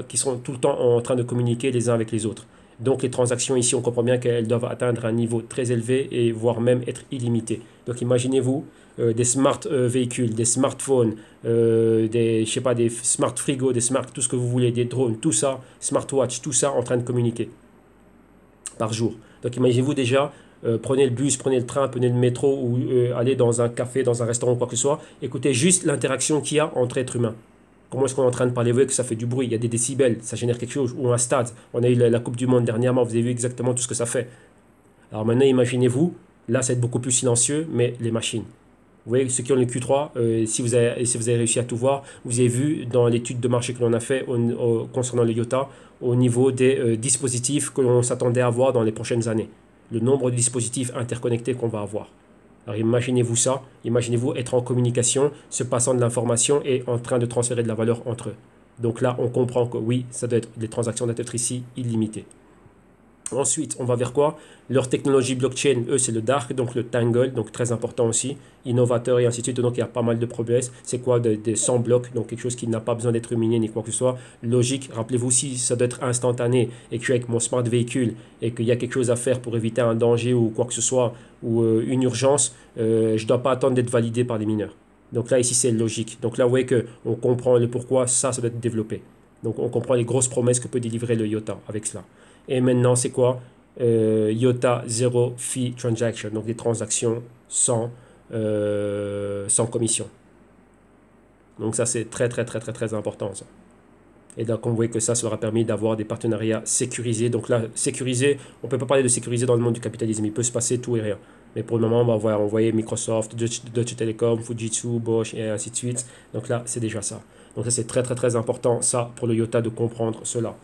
qui seront tout le temps en train de communiquer les uns avec les autres. Donc les transactions ici, on comprend bien qu'elles doivent atteindre un niveau très élevé et voire même être illimitées. Donc imaginez-vous des smart véhicules, des smartphones, je sais pas, des smart frigos, des smart, tout ce que vous voulez, des drones, tout ça, smartwatch, tout ça en train de communiquer par jour. Donc imaginez-vous déjà, prenez le bus, prenez le train, prenez le métro ou allez dans un café, dans un restaurant, quoi que ce soit, écoutez juste l'interaction qu'il y a entre êtres humains. Comment est-ce qu'on est en train de parler? Vous voyez que ça fait du bruit, il y a des décibels, ça génère quelque chose. Ou un stade, on a eu la Coupe du Monde dernièrement, vous avez vu exactement tout ce que ça fait. Alors maintenant, imaginez-vous, là, ça va être beaucoup plus silencieux, mais les machines. Vous voyez, ceux qui ont le Q3, si vous avez réussi à tout voir, vous avez vu dans l'étude de marché que l'on a fait concernant le Iota, au niveau des dispositifs que l'on s'attendait à voir dans les prochaines années. Le nombre de dispositifs interconnectés qu'on va avoir. Alors imaginez-vous ça, imaginez-vous être en communication, se passant de l'information et en train de transférer de la valeur entre eux. Donc là, on comprend que oui, les transactions doivent être ici illimitées. Ensuite, on va vers quoi? Leur technologie blockchain, eux, c'est le dark, donc le tangle, donc très important aussi, innovateur et ainsi de suite. Donc il y a pas mal de promesses. C'est quoi des 100 blocs, donc quelque chose qui n'a pas besoin d'être miné ni quoi que ce soit. Logique, rappelez-vous, si ça doit être instantané et que je suis avec mon smart véhicule et qu'il y a quelque chose à faire pour éviter un danger ou quoi que ce soit, ou une urgence, je ne dois pas attendre d'être validé par les mineurs. Donc là, ici, c'est logique. Donc là, vous voyez qu'on comprend le pourquoi ça doit être développé. Donc on comprend les grosses promesses que peut délivrer le IOTA avec cela. Et maintenant, c'est quoi? IOTA Zero Fee Transaction, donc des transactions sans commission. Donc ça, c'est très important, ça. Et donc, on voit que ça aura permis d'avoir des partenariats sécurisés. Donc là, sécurisé, on ne peut pas parler de sécurisé dans le monde du capitalisme. Il peut se passer tout et rien. Mais pour le moment, on voyait Microsoft, Deutsche Telekom, Fujitsu, Bosch et ainsi de suite. Donc là, c'est déjà ça. Donc ça, c'est très important, ça, pour le IOTA de comprendre cela.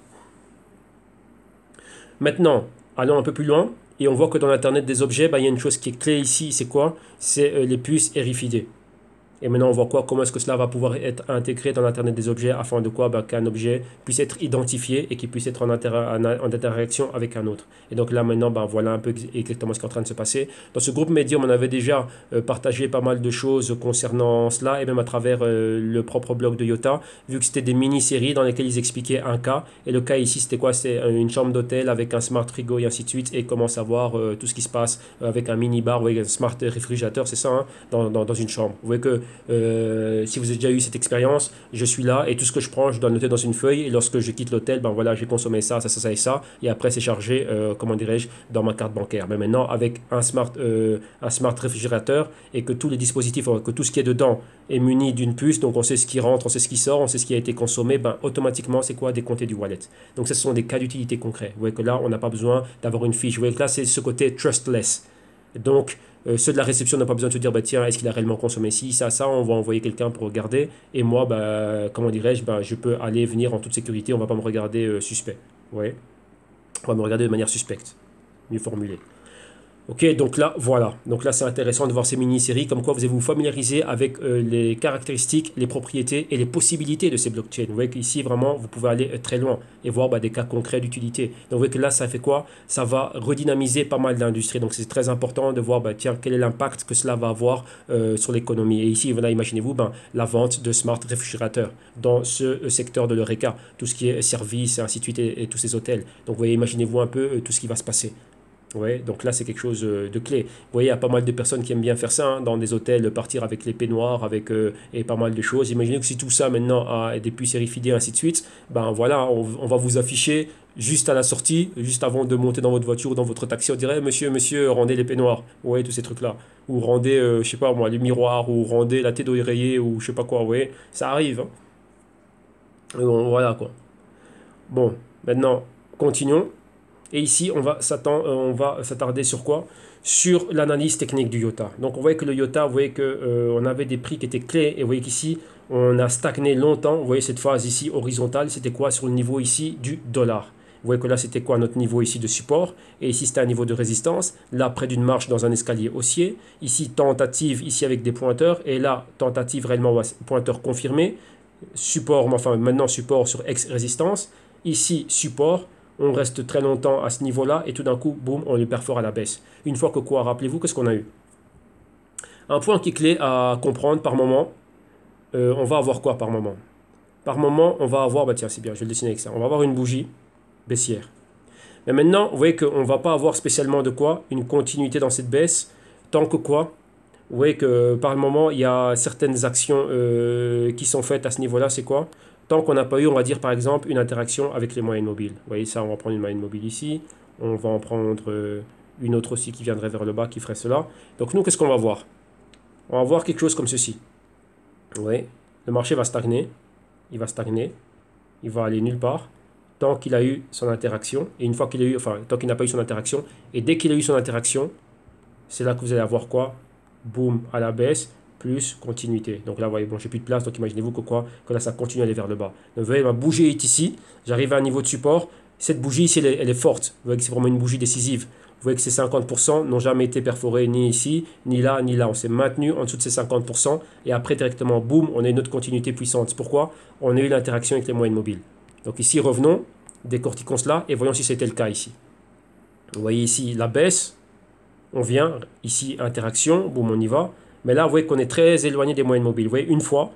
Maintenant, allons un peu plus loin. Et on voit que dans l'Internet des objets, il y a une chose qui est clé ici. C'est quoi? C'est les puces RFID. Et maintenant, on voit quoi? Comment est-ce que cela va pouvoir être intégré dans l'Internet des objets afin de quoi? Qu'un objet puisse être identifié et qu'il puisse être en interaction avec un autre. Et donc là, maintenant, voilà un peu exactement ce qui est en train de se passer. Dans ce groupe Medium, on avait déjà partagé pas mal de choses concernant cela et même à travers le propre blog de IOTA, vu que c'était des mini-séries dans lesquelles ils expliquaient un cas. Et le cas ici, c'était quoi? C'est une chambre d'hôtel avec un smart frigo et ainsi de suite et comment savoir tout ce qui se passe avec un mini-bar ou avec un smart réfrigérateur, c'est ça, hein, dans une chambre. Vous voyez que si vous avez déjà eu cette expérience, je suis là et tout ce que je prends, je dois le noter dans une feuille et lorsque je quitte l'hôtel, voilà, j'ai consommé ça et ça et après c'est chargé, comment dirais-je, dans ma carte bancaire. Mais maintenant avec un smart réfrigérateur et que tous les dispositifs, que tout ce qui est dedans est muni d'une puce, donc on sait ce qui rentre, on sait ce qui sort, on sait ce qui a été consommé, automatiquement c'est quoi? Décompté du wallet. Donc ce sont des cas d'utilité concrets. Vous voyez que là on n'a pas besoin d'avoir une fiche. Vous voyez que là c'est ce côté trustless. Donc ceux de la réception n'ont pas besoin de se dire tiens, est-ce qu'il a réellement consommé ci, ça, on va envoyer quelqu'un pour regarder et moi comment dirais-je, je peux aller venir en toute sécurité, on va pas me regarder suspect. Ouais. On va me regarder de manière suspecte, mieux formulé. Ok, donc là, voilà. Donc là, c'est intéressant de voir ces mini-séries, comme quoi vous allez vous familiariser avec les caractéristiques, les propriétés et les possibilités de ces blockchains. Vous voyez qu'ici, vraiment, vous pouvez aller très loin et voir des cas concrets d'utilité. Donc vous voyez que là, ça fait quoi? Ça va redynamiser pas mal d'industries. Donc c'est très important de voir, tiens, quel est l'impact que cela va avoir sur l'économie. Et ici, voilà, imaginez-vous la vente de smart réfrigérateurs dans ce secteur de l'Eureka, tout ce qui est service, et ainsi de suite, et tous ces hôtels. Donc vous voyez, imaginez-vous un peu tout ce qui va se passer. Ouais, donc là, c'est quelque chose de clé. Vous voyez, il y a pas mal de personnes qui aiment bien faire ça, hein, dans des hôtels, partir avec les peignoirs, et pas mal de choses. Imaginez que si tout ça maintenant a des puces RFID et ainsi de suite, voilà, on va vous afficher juste à la sortie, juste avant de monter dans votre voiture ou dans votre taxi, on dirait, monsieur, rendez les peignoirs. Ouais, tous ces trucs-là. Ou rendez, je sais pas moi, les miroirs, ou rendez la tête d'oreiller, ou je sais pas quoi, ouais, ça arrive. Hein. Voilà quoi. Bon, maintenant, continuons. Et ici, on va s'attarder sur quoi? Sur l'analyse technique du IOTA. Donc, on voyait que le IOTA, vous voyez qu'on avait des prix qui étaient clés. Et vous voyez qu'ici, on a stagné longtemps. Vous voyez cette phase ici horizontale, c'était quoi? Sur le niveau ici du dollar. Vous voyez que là, c'était quoi notre niveau ici de support? Et ici, c'était un niveau de résistance. Là, près d'une marche dans un escalier haussier. Ici, tentative, ici avec des pointeurs. Et là, tentative réellement, pointeur confirmé. Support, enfin maintenant support sur ex-résistance. Ici, support. On reste très longtemps à ce niveau-là et tout d'un coup, boum, on le perfore à la baisse. Une fois que quoi, rappelez-vous, qu'est-ce qu'on a eu? Un point qui est clé à comprendre par moment, on va avoir quoi par moment? Par moment, on va avoir, tiens, c'est bien, je vais le dessiner avec ça. On va avoir une bougie baissière. Mais maintenant, vous voyez qu'on ne va pas avoir spécialement de quoi? Une continuité dans cette baisse, tant que quoi? Vous voyez que par le moment, il y a certaines actions qui sont faites à ce niveau-là, c'est quoi? Tant qu'on n'a pas eu, on va dire par exemple, une interaction avec les moyennes mobiles. Vous voyez ça, on va prendre une moyenne mobile ici. On va en prendre une autre aussi qui viendrait vers le bas, qui ferait cela. Donc nous, qu'est-ce qu'on va voir? On va voir quelque chose comme ceci. Vous voyez, le marché va stagner. Il va stagner. Il va aller nulle part. Tant qu'il a eu son interaction. Et une fois qu'il a eu, enfin, tant qu'il n'a pas eu son interaction. Et dès qu'il a eu son interaction, c'est là que vous allez avoir quoi? Boum, à la baisse. Plus continuité. Donc là, vous voyez, bon, j'ai plus de place, donc imaginez-vous que là, ça continue à aller vers le bas. Donc vous voyez, ma bougie est ici, j'arrive à un niveau de support. Cette bougie ici, elle est forte. Vous voyez que c'est vraiment une bougie décisive. Vous voyez que ces 50% n'ont jamais été perforés ni ici, ni là, ni là. On s'est maintenu en dessous de ces 50%. Et après, directement, boum, on a une autre continuité puissante. Pourquoi? On a eu l'interaction avec les moyennes mobiles. Donc ici, revenons, décortiquons cela et voyons si c'était le cas ici. Vous voyez ici la baisse. On vient, ici interaction, boum, on y va. Mais là, vous voyez qu'on est très éloigné des moyennes mobiles. Vous voyez, une fois,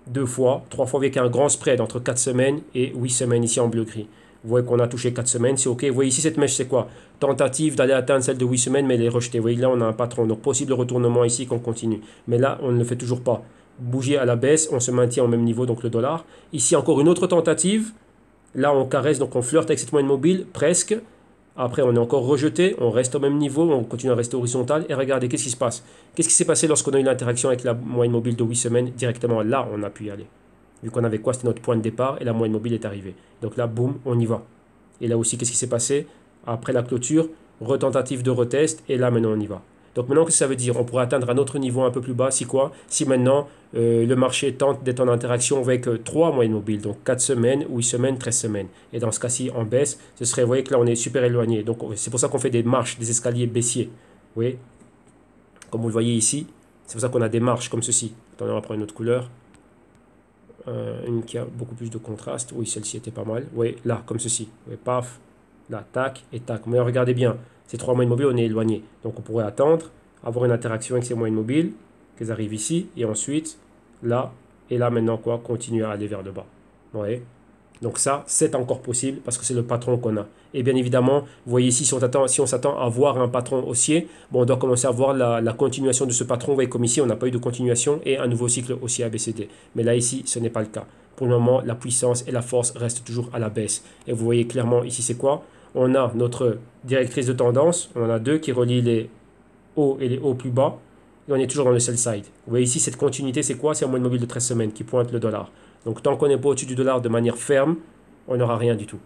deux fois, trois fois, vous voyez qu'il y a un grand spread entre 4 semaines et 8 semaines ici en bleu-gris. Vous voyez qu'on a touché 4 semaines, c'est OK. Vous voyez ici, cette mèche, c'est quoi? Tentative d'aller atteindre celle de 8 semaines, mais elle est rejetée. Vous voyez, là, on a un patron. Donc, possible retournement ici qu'on continue. Mais là, on ne le fait toujours pas. Bouger à la baisse, on se maintient au même niveau, donc le dollar. Ici, encore une autre tentative. Là, on caresse, donc on flirte avec cette moyenne mobile, presque. Après, on est encore rejeté, on reste au même niveau, on continue à rester horizontal. Et regardez, qu'est-ce qui se passe? Qu'est-ce qui s'est passé lorsqu'on a eu l'interaction avec la moyenne mobile de 8 semaines? Directement là, on a pu y aller. Vu qu'on avait quoi? C'était notre point de départ et la moyenne mobile est arrivée. Donc là, boum, on y va. Et là aussi, qu'est-ce qui s'est passé? Après la clôture, retentative de retest, et là, maintenant, on y va. Donc maintenant, qu'est-ce que ça veut dire? On pourrait atteindre un autre niveau un peu plus bas, si quoi? Si maintenant, le marché tente d'être en interaction avec 3 moyennes mobiles, donc 4 semaines, 8 semaines, 13 semaines. Et dans ce cas-ci, en baisse, ce serait, vous voyez que là, on est super éloigné. Donc c'est pour ça qu'on fait des marches, des escaliers baissiers. Vous voyez? Comme vous le voyez ici, c'est pour ça qu'on a des marches comme ceci. Attendez, on va prendre une autre couleur. Une qui a beaucoup plus de contraste. Oui, celle-ci était pas mal. Oui, là, comme ceci. Oui, paf, là, tac et tac. Mais regardez bien, ces 3 moyennes mobiles, on est éloigné. Donc on pourrait attendre, avoir une interaction avec ces moyennes mobiles, qu'elles arrivent ici, et ensuite, là, et là maintenant, quoi, continuer à aller vers le bas. Vous voyez? Donc ça, c'est encore possible parce que c'est le patron qu'on a. Et bien évidemment, vous voyez ici, si on s'attend à voir un patron haussier, bon, on doit commencer à voir la continuation de ce patron. Vous voyez comme ici, on n'a pas eu de continuation et un nouveau cycle haussier ABCD. Mais là, ici, ce n'est pas le cas. Pour le moment, la puissance et la force restent toujours à la baisse. Et vous voyez clairement ici, c'est quoi? On a notre directrice de tendance, on en a deux qui relient les hauts et les hauts plus bas. Et on est toujours dans le sell side. Vous voyez ici, cette continuité, c'est quoi? C'est un moyenne mobile de 13 semaines qui pointe le dollar. Donc tant qu'on n'est pas au-dessus du dollar de manière ferme, on n'aura rien du tout.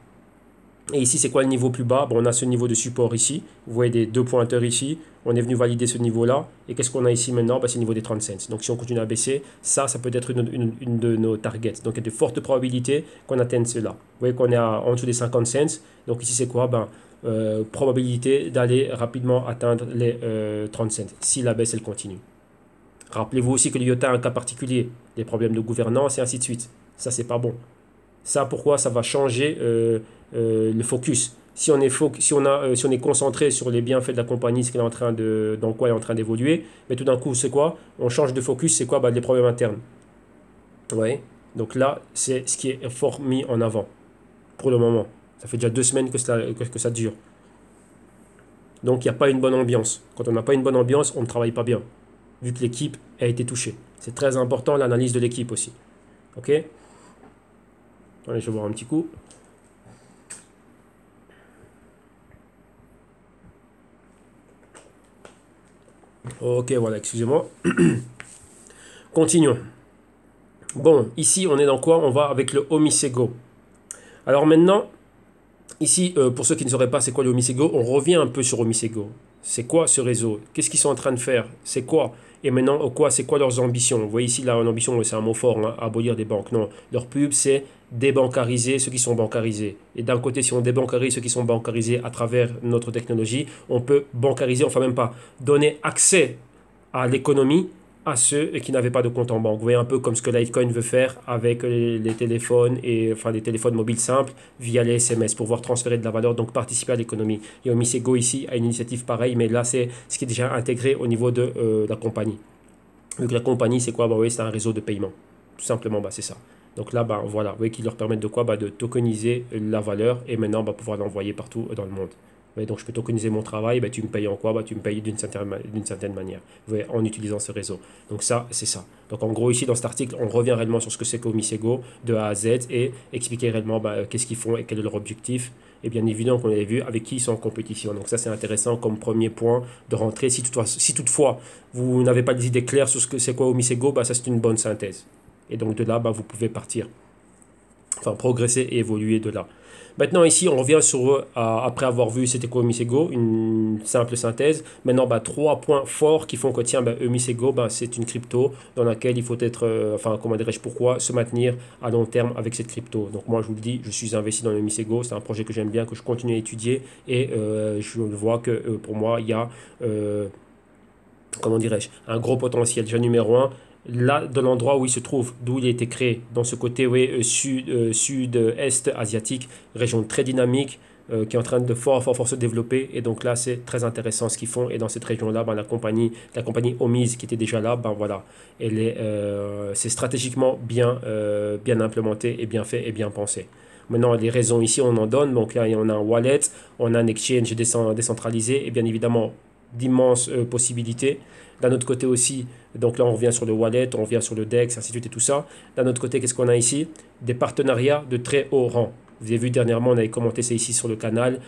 Et ici, c'est quoi le niveau plus bas? Bon, on a ce niveau de support ici. Vous voyez des deux pointeurs ici. On est venu valider ce niveau-là. Et qu'est-ce qu'on a ici maintenant? C'est le niveau des 30 cents. Donc si on continue à baisser, ça peut être une de nos targets. Donc il y a de fortes probabilités qu'on atteigne cela. Vous voyez qu'on est en dessous des 50 cents. Donc ici, c'est quoi? Probabilité d'aller rapidement atteindre les 30 cents si la baisse, elle continue. Rappelez-vous aussi que l'IOTA a un cas particulier, des problèmes de gouvernance et ainsi de suite. Ça, c'est pas bon. Ça, pourquoi? Ça va changer le focus. Si on est concentré sur les bienfaits de la compagnie, dans quoi elle est en train d'évoluer, mais tout d'un coup, c'est quoi? On change de focus, c'est quoi? Les problèmes internes. Ouais. Donc là, c'est ce qui est fort mis en avant pour le moment. Ça fait déjà 2 semaines que ça dure. Donc il n'y a pas une bonne ambiance. Quand on n'a pas une bonne ambiance, on ne travaille pas bien, vu que l'équipe a été touchée. C'est très important l'analyse de l'équipe aussi. Ok? Allez, je vais voir un petit coup. Ok, voilà, excusez-moi. Continuons. Bon, ici, on est dans quoi? On va avec le Omisego. Alors maintenant, ici, pour ceux qui ne sauraient pas c'est quoi le Omisego, on revient un peu sur Omisego. C'est quoi ce réseau? Qu'est-ce qu'ils sont en train de faire? C'est quoi? Et maintenant, c'est quoi leurs ambitions? Vous voyez ici, là, une ambition, c'est un mot fort, hein, abolir des banques. Non, leur pub, c'est débancariser ceux qui sont bancarisés. Et d'un côté, si on débancarise ceux qui sont bancarisés à travers notre technologie, on peut bancariser, enfin même pas, donner accès à l'économie à ceux qui n'avaient pas de compte en banque. Vous voyez un peu comme ce que Litecoin veut faire avec les téléphones, les téléphones mobiles simples via les SMS pour pouvoir transférer de la valeur, donc participer à l'économie. Et Omisego ici a une initiative pareille, mais là c'est ce qui est déjà intégré au niveau de la compagnie. Vu que la compagnie c'est quoi? Oui, c'est un réseau de paiement. Tout simplement, c'est ça. Donc là, voilà, vous voyez qu'ils leur permettent de quoi? De tokeniser la valeur et maintenant pouvoir l'envoyer partout dans le monde. Donc je peux tokeniser mon travail, tu me payes en quoi? Tu me payes d'une certaine manière, en utilisant ce réseau. Donc ça, c'est ça. Donc en gros, ici dans cet article, on revient réellement sur ce que c'est qu'Omisego de A à Z et expliquer réellement qu'est-ce qu'ils font et quel est leur objectif. Et bien évidemment qu'on avait vu avec qui ils sont en compétition. Donc ça, c'est intéressant comme premier point de rentrer. Si toutefois vous n'avez pas des idées claires sur ce que c'est quoi Omisego, ça c'est une bonne synthèse. Et donc de là, vous pouvez partir. Enfin, progresser et évoluer de là. Maintenant, ici, on revient sur, après avoir vu c'était quoi Omisego, une simple synthèse. Maintenant, 3 points forts qui font que, tiens, Omisego, c'est une crypto dans laquelle il faut être, comment dirais-je, pourquoi se maintenir à long terme avec cette crypto. Donc, moi, je vous le dis, je suis investi dans Omisego. C'est un projet que j'aime bien, que je continue à étudier. Et je vois que, pour moi, il y a, comment dirais-je, un gros potentiel. Déjà, numéro 1. Là, dans l'endroit où il se trouve, d'où il a été créé, dans ce côté sud-est asiatique, région très dynamique, qui est en train de fort se développer. Et donc là, c'est très intéressant ce qu'ils font. Et dans cette région-là, ben, la compagnie Omise qui était déjà là, ben voilà, c'est stratégiquement bien implémenté et bien fait et bien pensé. Maintenant, les raisons ici, on en donne. Donc là, on a un wallet, on a un exchange décentralisé et bien évidemment d'immenses possibilités. D'un autre côté aussi, donc là on revient sur le wallet, on revient sur le DEX, ainsi de suite et tout ça. D'un autre côté, qu'est-ce qu'on a ici? Des partenariats de très haut rang. Vous avez vu dernièrement, on avait commenté ça ici sur le canal,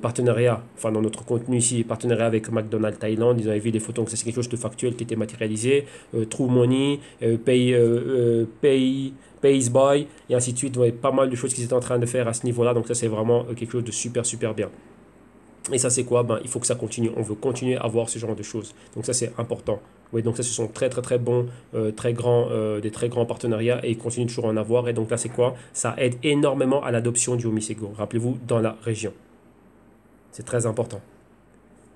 partenariat, enfin dans notre contenu ici, partenariat avec McDonald's Thaïlande, ils avaient vu les photos, donc ça c'est quelque chose de factuel qui était matérialisé, True Money, Pays Buy, et ainsi de suite, ouais, pas mal de choses qu'ils étaient en train de faire à ce niveau-là, donc ça c'est vraiment quelque chose de super bien. Et ça, c'est quoi? Ben, il faut que ça continue. On veut continuer à voir ce genre de choses. Donc ça, c'est important. Oui, donc ça, ce sont très bons, des très grands partenariats et ils continuent toujours à en avoir. Et donc là, c'est quoi? Ça aide énormément à l'adoption du Omisego. Rappelez-vous, dans la région. C'est très important.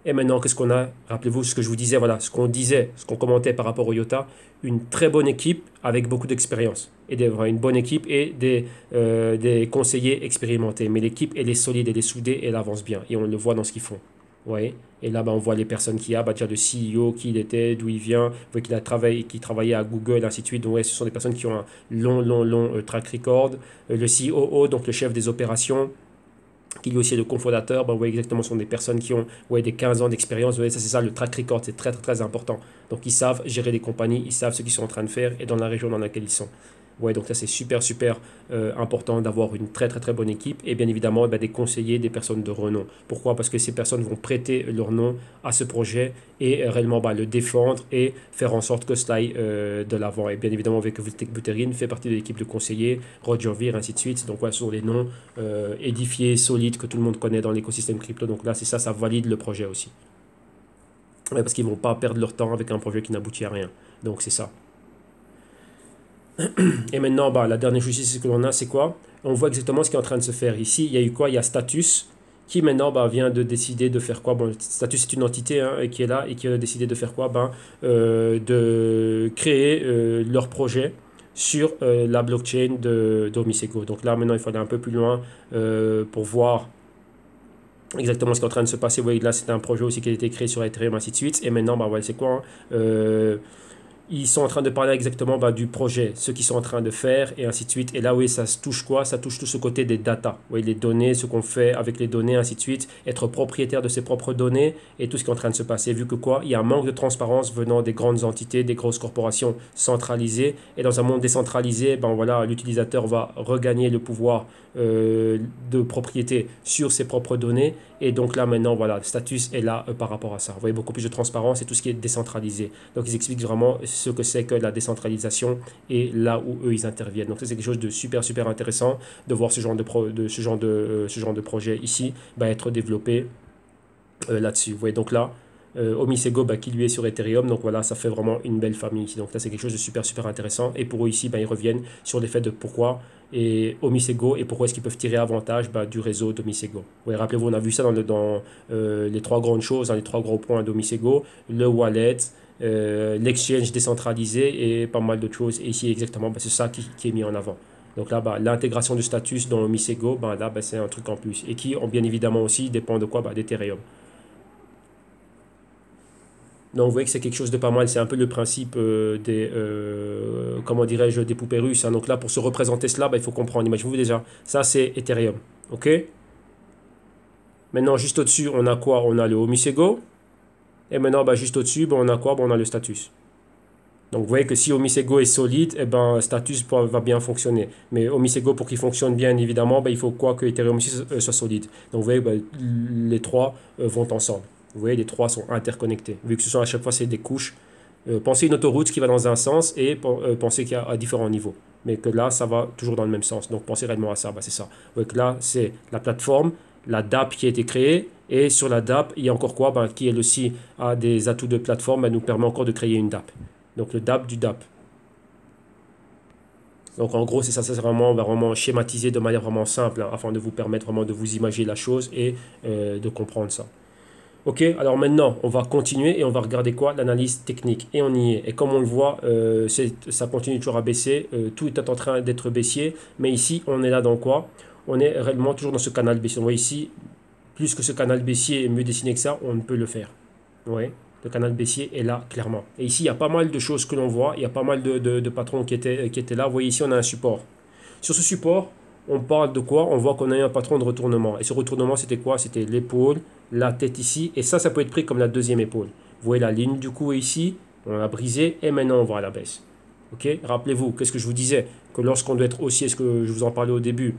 Et maintenant, qu'est-ce qu'on a? Rappelez-vous ce que je vous disais, voilà, ce qu'on commentait par rapport au IOTA, une très bonne équipe avec beaucoup d'expérience. Une bonne équipe et des conseillers expérimentés. Mais l'équipe, elle est solide, elle est soudée et elle avance bien. Et on le voit dans ce qu'ils font. Ouais. Et là, on voit les personnes qu'il y a, déjà le CEO, qui il était, d'où il vient, qu'il travaillait à Google, ainsi de suite. Donc, ouais, ce sont des personnes qui ont un long track record. Le COO, donc le chef des opérations, qui lui aussi est le cofondateur, ben, ouais, exactement, ce sont des personnes qui ont des 15 ans d'expérience. Ouais, ça, c'est ça, le track record, c'est très important. Donc, ils savent gérer les compagnies, ils savent ce qu'ils sont en train de faire et dans la région dans laquelle ils sont. Ouais, donc ça, c'est super important d'avoir une très bonne équipe et bien évidemment ben, des conseillers, des personnes de renom. Pourquoi? Parce que ces personnes vont prêter leur nom à ce projet et réellement ben, le défendre et faire en sorte que cela aille de l'avant. Et bien évidemment, avec Vitek Buterin fait partie de l'équipe de conseillers, Roger Ver, ainsi de suite. Donc, ouais, ce sont des noms édifiés, solides, que tout le monde connaît dans l'écosystème crypto. Donc là, c'est ça, ça valide le projet aussi. Ouais, parce qu'ils ne vont pas perdre leur temps avec un projet qui n'aboutit à rien. Donc, c'est ça. Et maintenant, bah, la dernière justice que l'on a, c'est quoi? On voit exactement ce qui est en train de se faire ici. Il y a eu quoi? Il y a Status qui maintenant bah, vient de décider de faire quoi? Bon, Status est une entité hein, qui est là et qui a décidé de faire quoi? Ben, de créer leur projet sur la blockchain d'Omisego. Donc là, maintenant, il faut aller un peu plus loin pour voir exactement ce qui est en train de se passer. Vous voyez, là, c'était un projet aussi qui a été créé sur Ethereum, ainsi de suite. Et maintenant, bah, ouais, c'est quoi? Ils sont en train de parler exactement bah, du projet, ce qu'ils sont en train de faire, et ainsi de suite. Et là, oui, ça se touche quoi? Ça touche tout ce côté des data. Oui, les données, ce qu'on fait avec les données, ainsi de suite. Être propriétaire de ses propres données et tout ce qui est en train de se passer. Vu que quoi? Il y a un manque de transparence venant des grandes entités, des grosses corporations centralisées. Et dans un monde décentralisé, ben voilà, l'utilisateur va regagner le pouvoir de propriété sur ses propres données. Et donc là, maintenant, voilà, le Status est là par rapport à ça. Vous voyez, beaucoup plus de transparence et tout ce qui est décentralisé. Donc, ils expliquent vraiment ce que c'est que la décentralisation et là où eux, ils interviennent. Donc, ça, c'est quelque chose de super intéressant de voir ce genre de projet ici être développé là-dessus. Vous voyez, donc là, Omisego qui lui est sur Ethereum, donc voilà, ça fait vraiment une belle famille ici. Donc là, c'est quelque chose de super intéressant. Et pour eux ici, ils reviennent sur les faits de pourquoi et Omisego et pourquoi est-ce qu'ils peuvent tirer avantage du réseau d'Omisego. Ouais, rappelez-vous, on a vu ça dans les trois grandes choses, les trois gros points d'Omisego, le wallet, l'exchange décentralisé et pas mal d'autres choses. Et ici, exactement, c'est ça qui est mis en avant. Donc là, l'intégration de Status dans Omisego, là, c'est un truc en plus. Et qui, bien évidemment aussi, dépend de quoi? D'Ethereum. Donc vous voyez que c'est quelque chose de pas mal, c'est un peu le principe comment dirais-je, des poupées russes. Hein. Donc là, pour se représenter cela, il faut comprendre. Imaginez-vous déjà, ça c'est Ethereum, ok? Maintenant, juste au-dessus, on a quoi? On a le Omisego. Et maintenant, juste au-dessus, on a quoi? On a le Status. Donc vous voyez que si Omisego est solide, Status va bien fonctionner. Mais Omisego, pour qu'il fonctionne bien, évidemment, il faut quoi? Que Ethereum aussi soit solide. Donc vous voyez, les trois vont ensemble. Vous voyez, les trois sont interconnectés. Vu que ce sont à chaque fois, c'est des couches. Pensez une autoroute qui va dans un sens et pensez qu'il y a à différents niveaux. Mais que là, ça va toujours dans le même sens. Donc pensez réellement à ça. C'est ça. Vous voyez que là, c'est la plateforme, la DApp qui a été créée. Et sur la DApp, il y a encore quoi? Qui elle aussi a des atouts de plateforme. Elle nous permet encore de créer une DApp. Donc le DApp du DApp. Donc en gros, c'est ça, c'est vraiment schématisé de manière vraiment simple, hein, afin de vous permettre vraiment de vous imaginer la chose et de comprendre ça. Ok, alors maintenant, on va continuer et on va regarder quoi? L'analyse technique. Et on y est. Et comme on le voit, ça continue toujours à baisser. Tout est en train d'être baissier. Mais ici, on est là dans quoi? on est réellement toujours dans ce canal baissier. On voit ici, plus que ce canal baissier est mieux dessiné que ça, on ne peut le faire. Ouais. Le canal baissier est là, clairement. Et ici, il y a pas mal de choses que l'on voit. Il y a pas mal de patrons qui étaient là. Vous voyez ici, on a un support. Sur ce support, on parle de quoi? On voit qu'on a eu un patron de retournement. Et ce retournement, c'était quoi? C'était l'épaule, la tête ici. Et ça peut être pris comme la deuxième épaule. Vous voyez la ligne du cou ici. On l'a brisé. Et maintenant, on va à la baisse. Ok? Rappelez-vous, qu'est-ce que je vous disais? Que lorsqu'on doit être haussier, ce que je vous en parlais au début.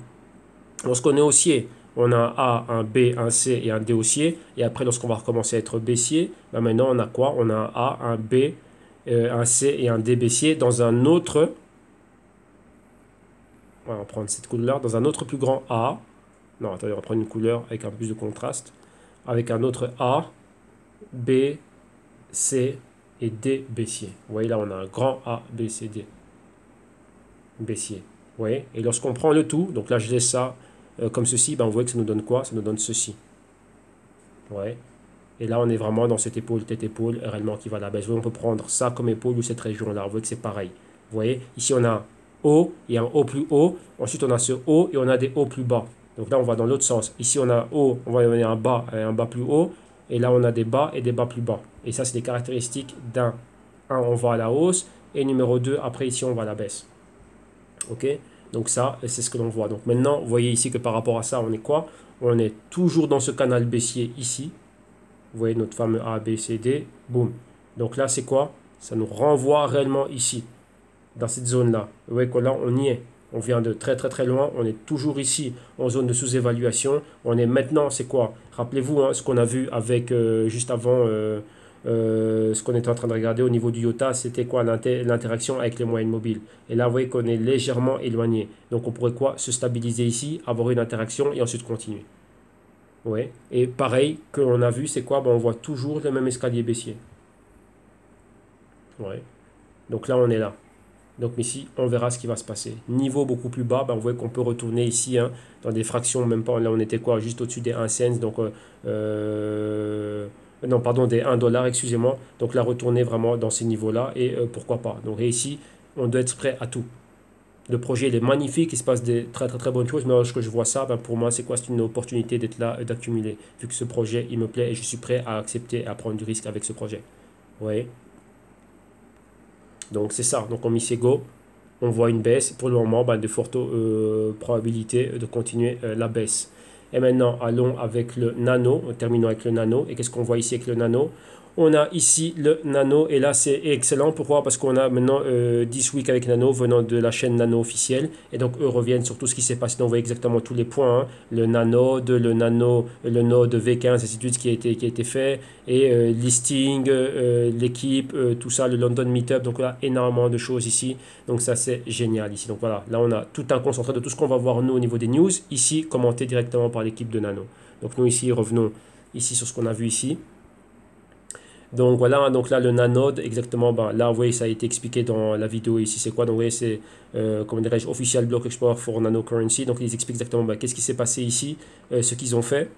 Lorsqu'on est haussier, on a un A, un B, un C et un D haussier. Et après, lorsqu'on va recommencer à être baissier, ben maintenant, on a quoi? On a un A, un B, un C et un D baissier dans un autre... On va prendre cette couleur dans un autre plus grand A. Non, attendez, on va prendre une couleur avec un peu plus de contraste. Avec un autre A, B, C et D baissier. Vous voyez là, on a un grand A, B, C, D baissier. Vous voyez? Et lorsqu'on prend le tout, donc là je laisse ça comme ceci, ben, on voit que ça nous donne quoi? Ça nous donne ceci. Ouais. Et là, on est vraiment dans cette épaule, tête-épaule, réellement qui va à la baisse. Vous voyez, on peut prendre ça comme épaule ou cette région-là. Vous voyez que c'est pareil. Vous voyez? Ici, on a un haut et un haut plus haut. Ensuite, on a ce haut et on a des hauts plus bas. Donc là, on va dans l'autre sens. Ici, on a un haut, on va avoir un bas et un bas plus haut. Et là, on a des bas et des bas plus bas. Et ça, c'est des caractéristiques d'un. Un, on va à la hausse. Et numéro 2, après, ici, on va à la baisse. Ok? Donc ça, c'est ce que l'on voit. Donc maintenant, vous voyez ici que par rapport à ça, on est quoi? On est toujours dans ce canal baissier ici. Vous voyez notre fameux A, B, C, D. Boum. Donc là, c'est quoi? Ça nous renvoie réellement ici, dans cette zone-là. Vous voyez que là, on y est. On vient de très très très loin. On est toujours ici en zone de sous-évaluation. On est maintenant, c'est quoi? Rappelez-vous ce qu'on a vu avec juste avant ce qu'on était en train de regarder au niveau du IOTA. C'était quoi? L'interaction avec les moyennes mobiles. Et là, vous voyez qu'on est légèrement éloigné. Donc on pourrait quoi? Se stabiliser ici, avoir une interaction et ensuite continuer. Ouais. Et pareil que l'on a vu, c'est quoi? Ben, on voit toujours le même escalier baissier. Ouais. Donc là, on est là. Donc ici, on verra ce qui va se passer. Niveau beaucoup plus bas, ben, on voit qu'on peut retourner ici dans des fractions, même pas, là on était quoi? Juste au-dessus des 1 cent, donc non, pardon, des 1 dollar, excusez-moi. Donc là, retourner vraiment dans ces niveaux-là, et pourquoi pas. Donc et ici, on doit être prêt à tout. Le projet il est magnifique, il se passe des très très très bonnes choses, mais lorsque je vois ça, ben pour moi c'est quoi? C'est une opportunité d'être là, d'accumuler. Vu que ce projet il me plaît et je suis prêt à accepter, à prendre du risque avec ce projet. Vous voyez? Donc c'est ça, donc on met go, on voit une baisse, pour le moment ben, de fortes probabilités de continuer la baisse. Et maintenant allons avec le nano, terminons avec le nano, et qu'est-ce qu'on voit ici avec le nano? On a ici le Nano et là c'est excellent. Pourquoi? Parce qu'on a maintenant 10 weeks avec Nano venant de la chaîne Nano officielle. Et donc eux reviennent sur tout ce qui s'est passé. Donc vous voyez exactement tous les points. Le Nano, le Node V15, ainsi de suite, qui a été fait. Et listing, l'équipe, tout ça, le London Meetup. Donc là, énormément de choses ici. Donc ça c'est génial ici. Donc voilà, là on a tout un concentré de tout ce qu'on va voir nous au niveau des news. Ici, commenté directement par l'équipe de Nano. Donc nous ici, revenons ici sur ce qu'on a vu ici. Donc voilà, donc là le nanode, exactement, ben, là vous voyez ça a été expliqué dans la vidéo ici, c'est quoi? Donc vous voyez c'est, comment dirais-je, Official Block Explorer for Nano Currency, donc ils expliquent exactement ben, qu'est-ce qui s'est passé ici, ce qu'ils ont fait.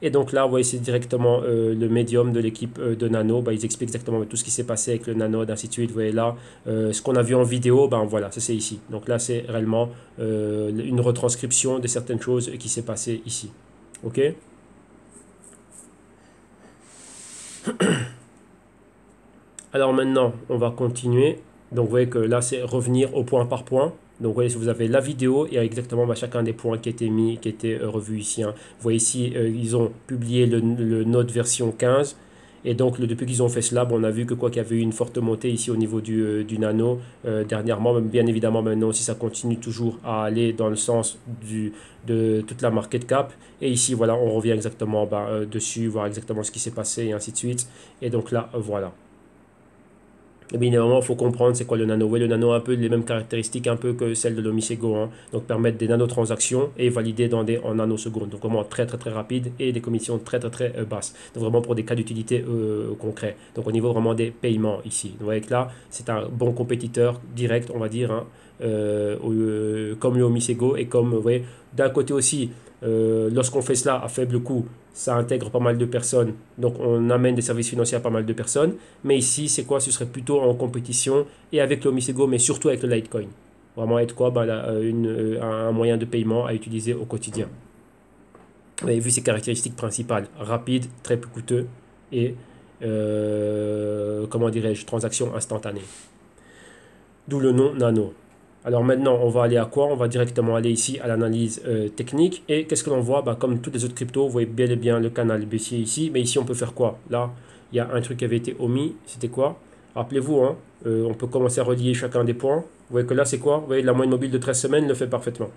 Et donc là vous voyez c'est directement le médium de l'équipe de Nano, ben, ils expliquent exactement tout ce qui s'est passé avec le nanode, ainsi de suite. Vous voyez là, ce qu'on a vu en vidéo, ben voilà, ça c'est ici. Donc là c'est réellement une retranscription de certaines choses qui s'est passé ici. Ok? Alors maintenant, on va continuer. Donc vous voyez que là, c'est revenir au point par point. Donc vous voyez, si vous avez la vidéo, il y a exactement chacun des points qui a été mis, qui a été revu ici. Vous voyez ici, ils ont publié le Node version 15. Et donc depuis qu'ils ont fait cela, bon, on a vu que quoi qu'il y avait eu une forte montée ici au niveau du nano dernièrement. Même, bien évidemment, maintenant si ça continue toujours à aller dans le sens de toute la market cap. Et ici, voilà, on revient exactement dessus, voir exactement ce qui s'est passé et ainsi de suite. Et donc là, voilà. Et bien évidemment, il faut comprendre c'est quoi le nano. Oui, le nano a un peu les mêmes caractéristiques un peu que celles de l'Omisego. Donc permettre des nanotransactions et valider en nanosecondes. Donc vraiment très très très rapide et des commissions très très très basses. Donc vraiment pour des cas d'utilité concrets. Donc au niveau vraiment des paiements ici. Vous voyez que là, c'est un bon compétiteur direct, on va dire, comme le Omisego. Et comme vous voyez, d'un côté aussi, lorsqu'on fait cela à faible coût, ça intègre pas mal de personnes, donc on amène des services financiers à pas mal de personnes. Mais ici, c'est quoi? Ce serait plutôt en compétition et avec l'Omisego, mais surtout avec le Litecoin. vraiment être quoi, bah, un moyen de paiement à utiliser au quotidien. Vous avez vu ses caractéristiques principales, rapide, très peu coûteux et, comment dirais-je, transaction instantanée. D'où le nom Nano. Alors maintenant, on va aller à quoi? On va directement aller ici à l'analyse technique. Et qu'est-ce que l'on voit? Bah, comme toutes les autres cryptos, vous voyez bel et bien le canal baissier ici. Mais ici, on peut faire quoi? Là, il y a un truc qui avait été omis. C'était quoi? Rappelez-vous, hein, on peut commencer à relier chacun des points. Vous voyez que là, c'est quoi? Vous voyez, la moyenne mobile de 13 semaines le fait parfaitement.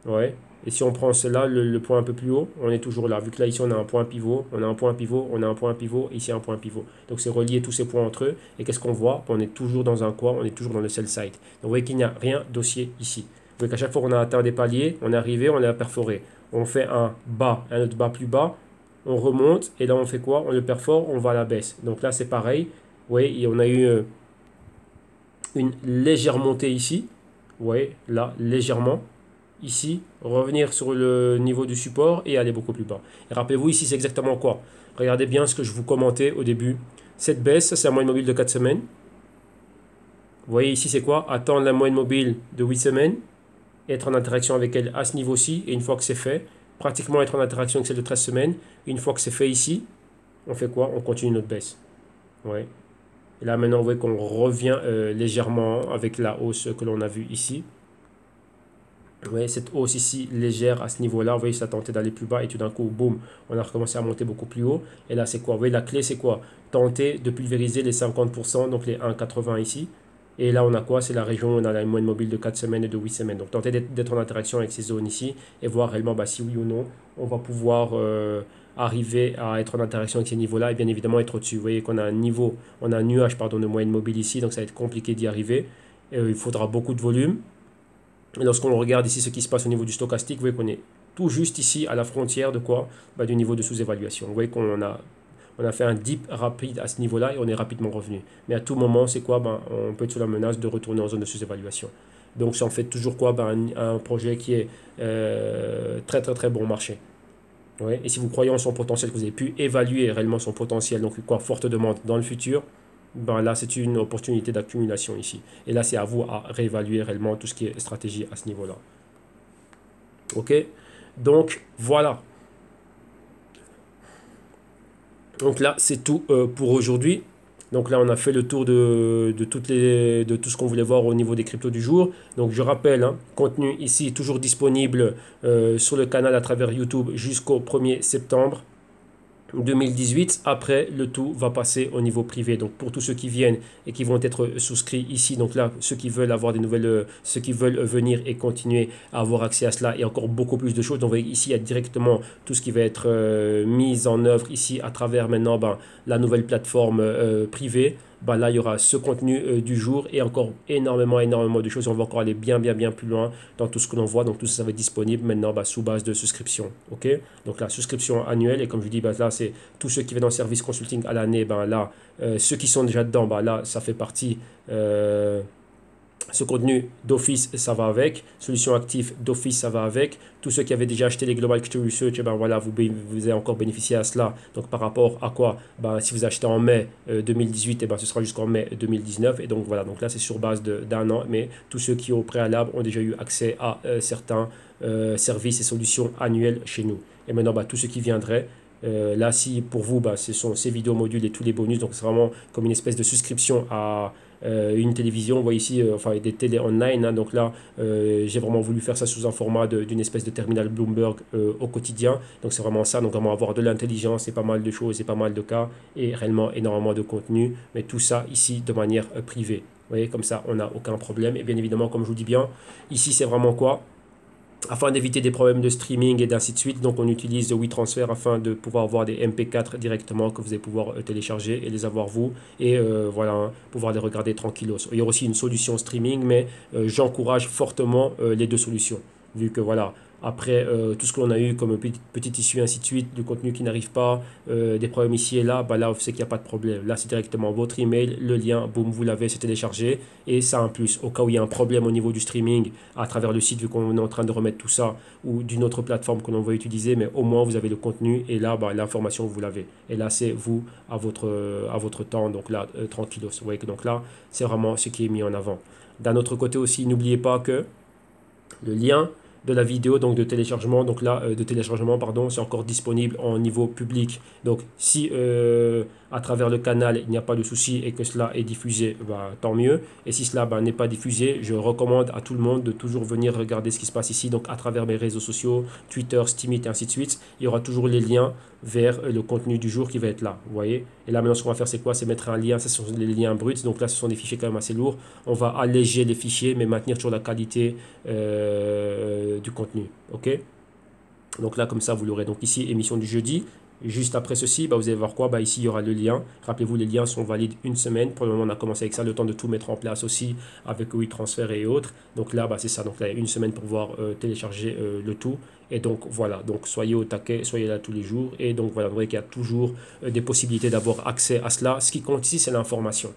Ouais. Et si on prend cela, le point un peu plus haut, on est toujours là. Vu que là, ici, on a un point pivot, on a un point pivot, on a un point pivot, ici, un point pivot. Donc, c'est relier tous ces points entre eux. Et qu'est-ce qu'on voit? On est toujours dans un quoi? On est toujours dans le sell side. Donc, vous voyez qu'il n'y a rien d'haussier ici. Vous voyez qu'à chaque fois qu'on a atteint des paliers, on est arrivé, on l'a perforé. On fait un bas, un autre bas plus bas, on remonte, et là, on fait quoi? On le perfore, on va à la baisse. Donc là, c'est pareil. Vous voyez, on a eu une légère montée ici. Vous voyez, là, légèrement. Ici, revenir sur le niveau du support et aller beaucoup plus bas. Et rappelez-vous, ici, c'est exactement quoi? Regardez bien ce que je vous commentais au début. Cette baisse, ça c'est la moyenne mobile de 4 semaines. Vous voyez ici, c'est quoi? Attendre la moyenne mobile de 8 semaines, être en interaction avec elle à ce niveau-ci, et une fois que c'est fait, pratiquement être en interaction avec celle de 13 semaines. Une fois que c'est fait ici, on fait quoi? On continue notre baisse. Ouais. Et là, maintenant, vous voyez qu'on revient légèrement avec la hausse que l'on a vue ici. Vous voyez cette hausse ici légère à ce niveau-là, vous voyez ça tentait d'aller plus bas et tout d'un coup, boum, on a recommencé à monter beaucoup plus haut. Et là, c'est quoi? Vous voyez la clé, c'est quoi? Tenter de pulvériser les 50%, donc les 1,80 ici. Et là, on a quoi? C'est la région où on a la moyenne mobile de 4 semaines et de 8 semaines. Donc, tenter d'être en interaction avec ces zones ici et voir réellement bah, si oui ou non, on va pouvoir arriver à être en interaction avec ces niveaux-là et bien évidemment être au-dessus. Vous voyez qu'on a un niveau, on a un nuage pardon, de moyenne mobile ici, donc ça va être compliqué d'y arriver. Il faudra beaucoup de volume. Et lorsqu'on regarde ici ce qui se passe au niveau du stochastique, vous voyez qu'on est tout juste ici à la frontière de quoi? Bah, du niveau de sous-évaluation. Vous voyez qu'on a, on a fait un dip rapide à ce niveau-là et on est rapidement revenu. Mais à tout moment, c'est quoi? Ben, on peut être sous la menace de retourner en zone de sous-évaluation. Donc ça en fait toujours quoi? Ben, un projet qui est très très très bon marché. Ouais. Et si vous croyez en son potentiel, que vous avez pu évaluer réellement son potentiel, donc quoi, forte demande dans le futur, ben là c'est une opportunité d'accumulation ici. Et là c'est à vous à réévaluer réellement tout ce qui est stratégie à ce niveau-là. Ok, donc voilà. Donc là c'est tout pour aujourd'hui. Donc là, on a fait le tour de tout ce qu'on voulait voir au niveau des cryptos du jour. Donc je rappelle, hein, contenu ici toujours disponible sur le canal à travers YouTube jusqu'au 1er septembre 2018. Après, le tout va passer au niveau privé. Donc pour tous ceux qui viennent et qui vont être souscrits ici, donc là, ceux qui veulent avoir des nouvelles, ceux qui veulent venir et continuer à avoir accès à cela et encore beaucoup plus de choses. Donc ici, il y a directement tout ce qui va être mis en œuvre ici à travers maintenant la nouvelle plateforme privée. Là, il y aura ce contenu du jour et encore énormément de choses. On va encore aller bien plus loin dans tout ce que l'on voit. Donc, tout ça, ça va être disponible maintenant sous base de souscription. OK? Donc, la souscription annuelle. Et comme je dis, là, c'est tous ceux qui viennent en service consulting à l'année. Là, ceux qui sont déjà dedans, là, ça fait partie... ce contenu d'office, ça va avec. Solution active d'office, ça va avec. Tous ceux qui avaient déjà acheté les Global Crypto Research, et voilà, vous avez encore bénéficié à cela. Donc, par rapport à quoi? Si vous achetez en mai 2018, ce sera jusqu'en mai 2019. Et donc, voilà. Donc là, c'est sur base d'un an. Mais tous ceux qui, au préalable, ont déjà eu accès à certains services et solutions annuels chez nous. Et maintenant, tous ceux qui viendraient, là, si pour vous, ce sont ces vidéos modules et tous les bonus. Donc, c'est vraiment comme une espèce de souscription à une télévision. Vous voyez ici, enfin des télé online. Hein, donc là, j'ai vraiment voulu faire ça sous un format d'une espèce de terminal Bloomberg au quotidien. Donc, c'est vraiment ça. Donc, vraiment avoir de l'intelligence et pas mal de choses et pas mal de cas et réellement énormément de contenu. Mais tout ça ici de manière privée. Vous voyez, comme ça, on n'a aucun problème. Et bien évidemment, comme je vous dis bien, ici, c'est vraiment quoi? Afin d'éviter des problèmes de streaming et d'ainsi de suite, donc on utilise WeTransfer afin de pouvoir avoir des MP4 directement que vous allez pouvoir télécharger et les avoir vous. Et voilà, hein, pouvoir les regarder tranquillos. Il y aura aussi une solution streaming, mais j'encourage fortement les deux solutions. Vu que voilà, Après, tout ce que l'on a eu comme petite issue, ainsi de suite, du contenu qui n'arrive pas, des problèmes ici et là, bah là, c'est qu'il n'y a pas de problème. Là, c'est directement votre email, le lien, boum, vous l'avez, c'est téléchargé. Et ça, en plus, au cas où il y a un problème au niveau du streaming, à travers le site, vu qu'on est en train de remettre tout ça, ou d'une autre plateforme que l'on va utiliser, mais au moins, vous avez le contenu, et là, bah, l'information, vous l'avez. Et là, c'est vous, à votre temps, donc là, tranquillos. Vous voyez que donc là, c'est vraiment ce qui est mis en avant. D'un autre côté aussi, n'oubliez pas que le lien de la vidéo donc de téléchargement pardon, c'est encore disponible en niveau public. Donc si à travers le canal il n'y a pas de souci et que cela est diffusé, bah, tant mieux. Et si cela n'est pas diffusé, je recommande à tout le monde de toujours venir regarder ce qui se passe ici. Donc à travers mes réseaux sociaux, Twitter, Steemit et ainsi de suite, il y aura toujours les liens vers le contenu du jour qui va être là, vous voyez. Et là maintenant ce qu'on va faire, c'est quoi? C'est mettre un lien, ça ce sont les liens bruts, donc là ce sont des fichiers quand même assez lourds. On va alléger les fichiers mais maintenir toujours la qualité du contenu, ok. Donc là comme ça vous l'aurez. Donc ici émission du jeudi. Juste après ceci, bah, vous allez voir quoi? Bah, ici, il y aura le lien. Rappelez-vous, les liens sont valides une semaine. Pour le moment, on a commencé avec ça, le temps de tout mettre en place aussi avec WeTransfer et autres. Donc là, bah, c'est ça. Donc là, il y a une semaine pour pouvoir télécharger le tout. Et donc voilà, donc soyez au taquet, soyez là tous les jours. Et donc voilà, vous voyez qu'il y a toujours des possibilités d'avoir accès à cela. Ce qui compte ici, c'est l'information.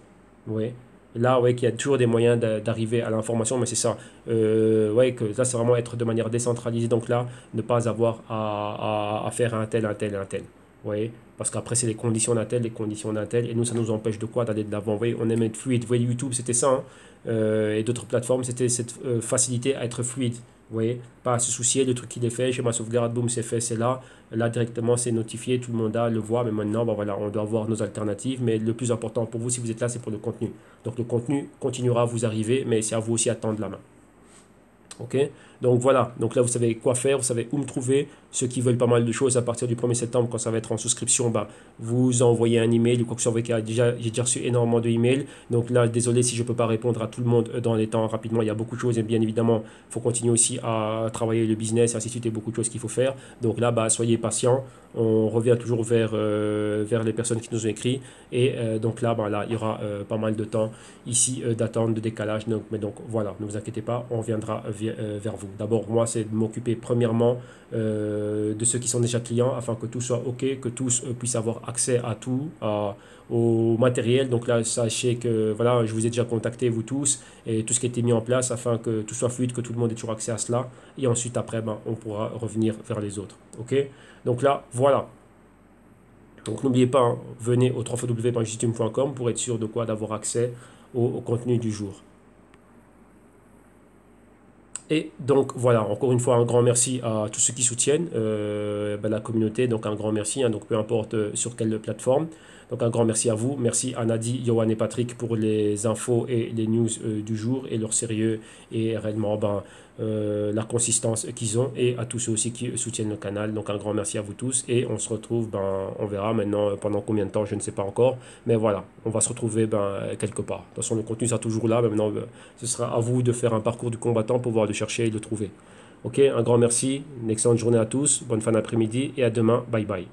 Vous voyez? Là, ouais, qu'il y a toujours des moyens d'arriver à l'information, mais c'est ça. Ouais, que là, c'est vraiment être de manière décentralisée. Donc là, ne pas avoir à faire un tel, un tel, un tel. Vous voyez? Parce qu'après, c'est les conditions d'un tel, les conditions d'un tel. Et nous, ça nous empêche de quoi? D'aller de l'avant. Vous voyez, on aime être fluide. Vous voyez, YouTube, c'était ça, hein. Et d'autres plateformes, c'était cette facilité à être fluide. Vous voyez, pas à se soucier, le truc qu'il est fait, chez ma sauvegarde, boum, c'est fait, c'est là. Là, directement, c'est notifié, tout le monde le voit, mais maintenant, ben voilà, on doit avoir nos alternatives. Mais le plus important pour vous, si vous êtes là, c'est pour le contenu. Donc, le contenu continuera à vous arriver, mais c'est à vous aussi à tendre la main. Ok, donc voilà, donc là vous savez quoi faire, vous savez où me trouver. Ceux qui veulent pas mal de choses à partir du 1er septembre, quand ça va être en souscription, bah, vous envoyez un email ou quoi que ce soit. J'ai déjà reçu énormément de emails. Donc là, désolé si je ne peux pas répondre à tout le monde dans les temps rapidement. Il y a beaucoup de choses et bien évidemment, il faut continuer aussi à travailler le business, ainsi de suite, et beaucoup de choses qu'il faut faire. Donc là, bah, soyez patients. On revient toujours vers les personnes qui nous ont écrit. Et donc là, bah, là, il y aura pas mal de temps ici d'attente, de décalage. Donc, mais donc voilà, ne vous inquiétez pas, on reviendra vers vous. D'abord, moi, c'est de m'occuper premièrement de ceux qui sont déjà clients afin que tout soit OK, que tous puissent avoir accès à tout, au matériel. Donc là, sachez que voilà, je vous ai déjà contacté, vous tous, et tout ce qui a été mis en place afin que tout soit fluide, que tout le monde ait toujours accès à cela. Et ensuite, après, ben, on pourra revenir vers les autres. OK? Donc là, voilà. Donc n'oubliez pas, hein, venez au www.justitume.com pour être sûr de quoi? D'avoir accès au contenu du jour. Et donc voilà, encore une fois, un grand merci à tous ceux qui soutiennent la communauté. Donc un grand merci, hein, donc peu importe sur quelle plateforme. Donc un grand merci à vous. Merci à Nadi, Yohan et Patrick pour les infos et les news du jour et leur sérieux et réellement la consistance qu'ils ont. Et à tous ceux aussi qui soutiennent le canal. Donc un grand merci à vous tous. Et on se retrouve, on verra maintenant pendant combien de temps, je ne sais pas encore. Mais voilà, on va se retrouver quelque part. De toute façon, le contenu sera toujours là. Maintenant, ce sera à vous de faire un parcours du combattant pour pouvoir le chercher et le trouver. Ok, un grand merci. Une excellente journée à tous. Bonne fin d'après-midi et à demain. Bye bye.